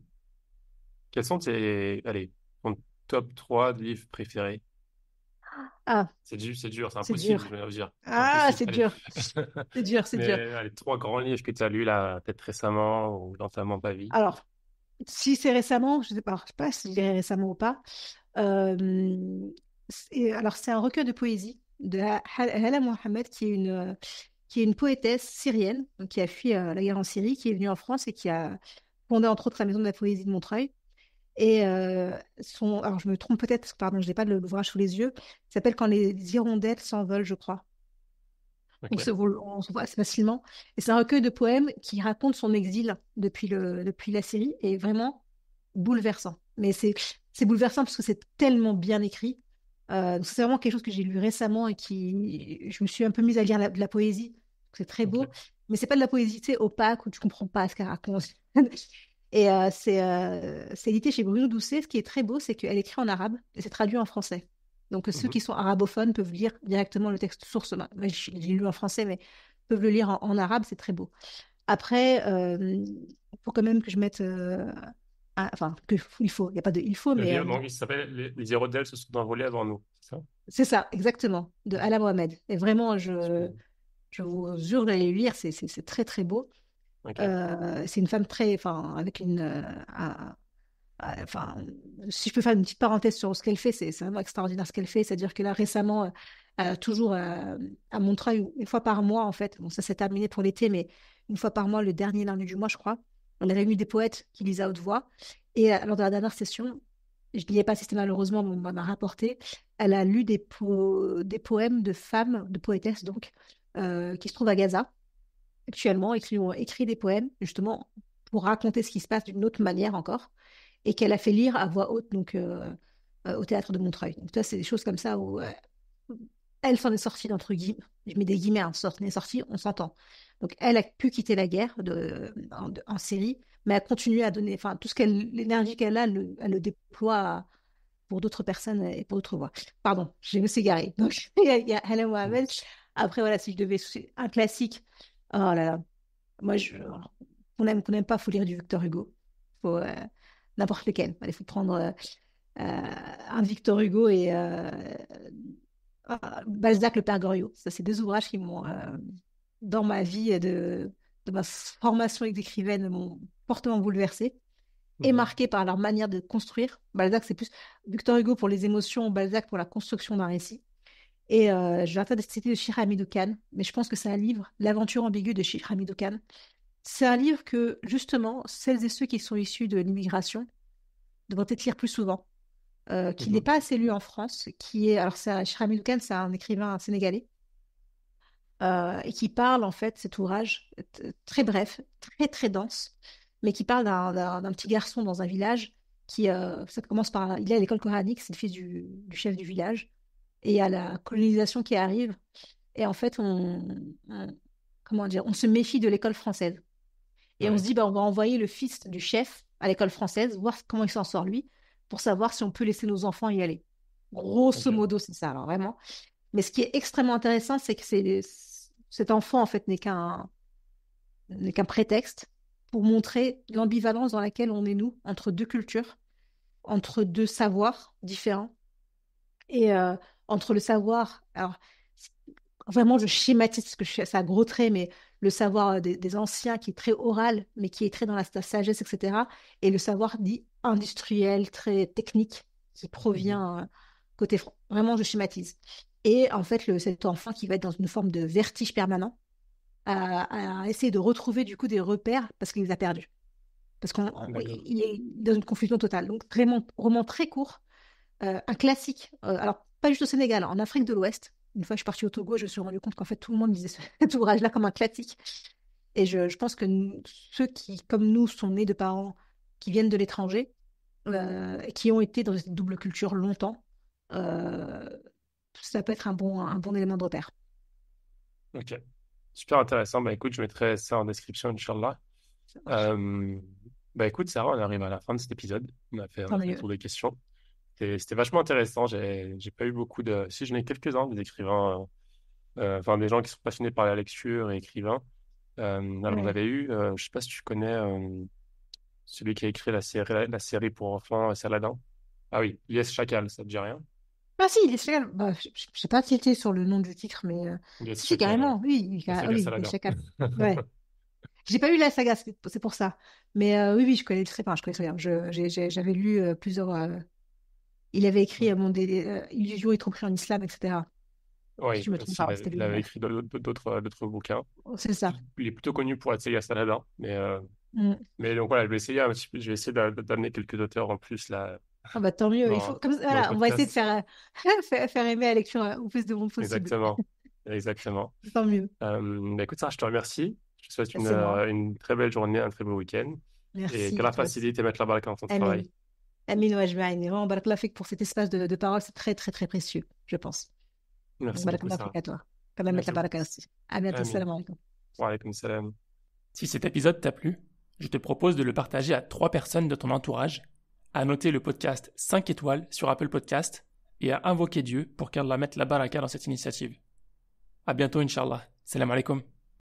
quels sont allez, ton top 3 de livres préférés?
Ah,
C'est dur, c'est
c'est
impossible,
dur.
je vais dire. C'est
Ah,
impossible.
c'est
Allez.
dur. C'est dur, c'est
Mais
dur.
allez, trois grands livres que tu as lus là, peut-être récemment ou dans ta vie.
Alors, si c'est récemment, je sais pas si je dirais récemment ou pas. Euh, alors, c'est un recueil de poésie de Hala Mohamed, qui est une poétesse syrienne, donc qui a fui la guerre en Syrie, qui est venue en France et qui a fondé entre autres la Maison de la Poésie de Montreuil. Et alors je me trompe peut-être, parce que pardon, je n'ai pas l'ouvrage sous les yeux, il s'appelle Quand les hirondelles s'envolent, je crois.
Ok.
On se voit assez facilement. Et c'est un recueil de poèmes qui raconte son exil depuis la Syrie et vraiment bouleversant. Mais c'est bouleversant parce que c'est tellement bien écrit. Donc c'est vraiment quelque chose que j'ai lu récemment et je me suis un peu mise à lire de la poésie. C'est très
Ok.
beau, mais c'est pas de la poésie, tu sais, opaque où tu comprends pas ce qu'elle raconte. Et c'est édité chez Bruno Doucet. Ce qui est très beau, c'est qu'elle écrit en arabe et c'est traduit en français. Donc ceux
Mhm.
qui sont arabophones peuvent lire directement le texte source. Moi, j'ai lu en français, mais peuvent le lire en arabe, c'est très beau. Après, il faut quand même que je mette... enfin, il n'y a pas de il faut, mais
Donc, il s'appelle Les hirondelles se sont envolées avant nous, c'est ça?
c'est ça, exactement, de Ala Mohamed. Et vraiment,
Super.
je vous jure d'aller le lire, c'est très très beau.
Ok.
C'est une femme très, enfin, avec enfin, si je peux faire une petite parenthèse sur ce qu'elle fait, c'est vraiment extraordinaire ce qu'elle fait. C'est-à-dire que là, récemment, toujours à Montreuil, une fois par mois, en fait, bon, ça s'est terminé pour l'été, mais une fois par mois, le dernier lundi du mois, je crois, on a réuni des poètes qui lisaient à haute voix. Et lors de la dernière session, je n'y ai pas assisté malheureusement, mais on m'a rapporté, elle a lu des poèmes de femmes, de poétesses donc, qui se trouvent à Gaza actuellement et qui ont écrit des poèmes justement pour raconter ce qui se passe d'une autre manière encore et qu'elle a fait lire à voix haute donc au théâtre de Montreuil. Donc ça, c'est des choses comme ça où elle s'en est sortie entre guillemets, je mets des guillemets, hein, s'en est sortie, on s'entend. Donc elle a pu quitter la guerre en Syrie, mais elle continue à donner, enfin tout l'énergie qu'elle a, elle le déploie pour d'autres personnes et pour d'autres voix. Pardon, je me suis égarée. Donc, il y a Hala Mohamed. Après, voilà, si je devais... Un classique. Oh là là. Moi, qu'on aime pas, il faut lire du Victor Hugo. Faut, n'importe lequel. Il faut prendre un Victor Hugo et Balzac, le Père Goriot. Ça, c'est deux ouvrages qui m'ont, dans ma vie de ma formation d'écrivaine, m'ont fortement bouleversée et marquée par leur manière de construire. Balzac, c'est plus Victor Hugo pour les émotions, Balzac pour la construction d'un récit. Et je vais attendre de citer de Shir Hamidou Khan, mais je pense que c'est un livre, L'aventure ambiguë de Shir Hamidou Khan. C'est un livre que, justement, celles et ceux qui sont issus de l'immigration devraient peut-être lire plus souvent, qui n'est pas assez lu en France, qui est, alors Shir Hamidou Khan, c'est un écrivain sénégalais, et qui parle, en fait, cet ouvrage, très bref, très, très dense, mais qui parle d'un petit garçon dans un village qui, ça commence par, il est à l'école coranique, c'est le fils du chef du village, et il y a la colonisation qui arrive, et en fait, comment dire, on se méfie de l'école française. Et on se dit, bah, on va envoyer le fils du chef à l'école française, voir comment il s'en sort lui, pour savoir si on peut laisser nos enfants y aller. Grosso modo, c'est ça, alors vraiment. Mais ce qui est extrêmement intéressant, c'est que cet enfant, en fait, n'est qu'un prétexte pour montrer l'ambivalence dans laquelle on est, nous, entre deux cultures, entre deux savoirs différents, et entre le savoir, alors vraiment je schématise parce que c'est à gros traits, mais le savoir des anciens qui est très oral, mais qui est très dans la sagesse, etc. Et le savoir dit industriel, très technique, qui provient côté franc. Vraiment, je schématise. Et en fait, cet enfant qui va être dans une forme de vertige permanent, à essayer de retrouver du coup des repères parce qu'il les a perdus. Parce qu'il est dans une confusion totale. Donc, vraiment, roman très court, un classique. Alors, pas juste au Sénégal, en Afrique de l'Ouest. Une fois que je suis partie au Togo, je me suis rendu compte qu'en fait, tout le monde lisait cet ouvrage-là comme un classique. Et je pense que ceux qui, comme nous, sont nés de parents qui viennent de l'étranger, et qui ont été dans cette double culture longtemps, ça peut être un bon élément de repère.
Ok, super intéressant. Bah écoute, je mettrai ça en description, Inch'Allah. Bah écoute, Sarah, on arrive à la fin de cet épisode. On a fait le tour des questions. C'était vachement intéressant. J'ai pas eu beaucoup de... Si, j'en ai quelques-uns, des écrivains, enfin des gens qui sont passionnés par la lecture et écrivains. Alors, on avait eu, je sais pas si tu connais celui qui a écrit la série pour enfants, Saladin. Ah oui, Lies Chacal, ça te dit rien?
Ah si, il est Chacal. Bah, je ne sais pas si c'était sur le nom du titre, mais
Lies
si,
Chacal,
carrément. Oui,
la saga
oui, il est
Saladin.
Chacal. Ouais. J'ai pas lu la saga, c'est pour ça. Mais oui, je connais très bien. Je connais très bien. J'avais lu plusieurs. Il avait écrit Illusions et tromperies en islam, etc. Si
Oui,
je me trompe
aussi,
pas, c'était
il
lui.
avait écrit d'autres bouquins.
C'est ça.
Il est plutôt connu pour la saga Saladin,
Mm.
mais donc voilà, je vais essayer un petit peu, je vais essayer d'amener quelques auteurs en plus là
Ah bah tant mieux. Il faut, comme,
dans le
voilà, on va essayer de
podcast.
faire, faire aimer la lecture au plus de monde possible.
Exactement, exactement.
Tant mieux.
Bah écoute, ça, je te remercie. Je te souhaite
C'est moi.
une très belle journée, un très beau week-end. Et
Merci,
qu'Allah
toi aussi.
facilite et mette la baraka dans ton
Amin.
travail.
Amin wa ajma'in. Et vraiment, barakallah fik pour cet espace de parole. C'est très, très, très précieux, je pense. Donc,
Merci beaucoup,
barakallah fik
Sarah.
à toi. Quand même mettre
Merci
la
beaucoup.
baraka aussi. À bientôt.
Amin.
Salam alaikum.
Wa alaykoum salam.
Si cet épisode t'a plu, je te propose de le partager à 3 personnes de ton entourage, à noter le podcast 5 étoiles sur Apple Podcast et à invoquer Dieu pour qu'Allah mette la baraka dans cette initiative. À bientôt, Inch'Allah. Salam alaikum.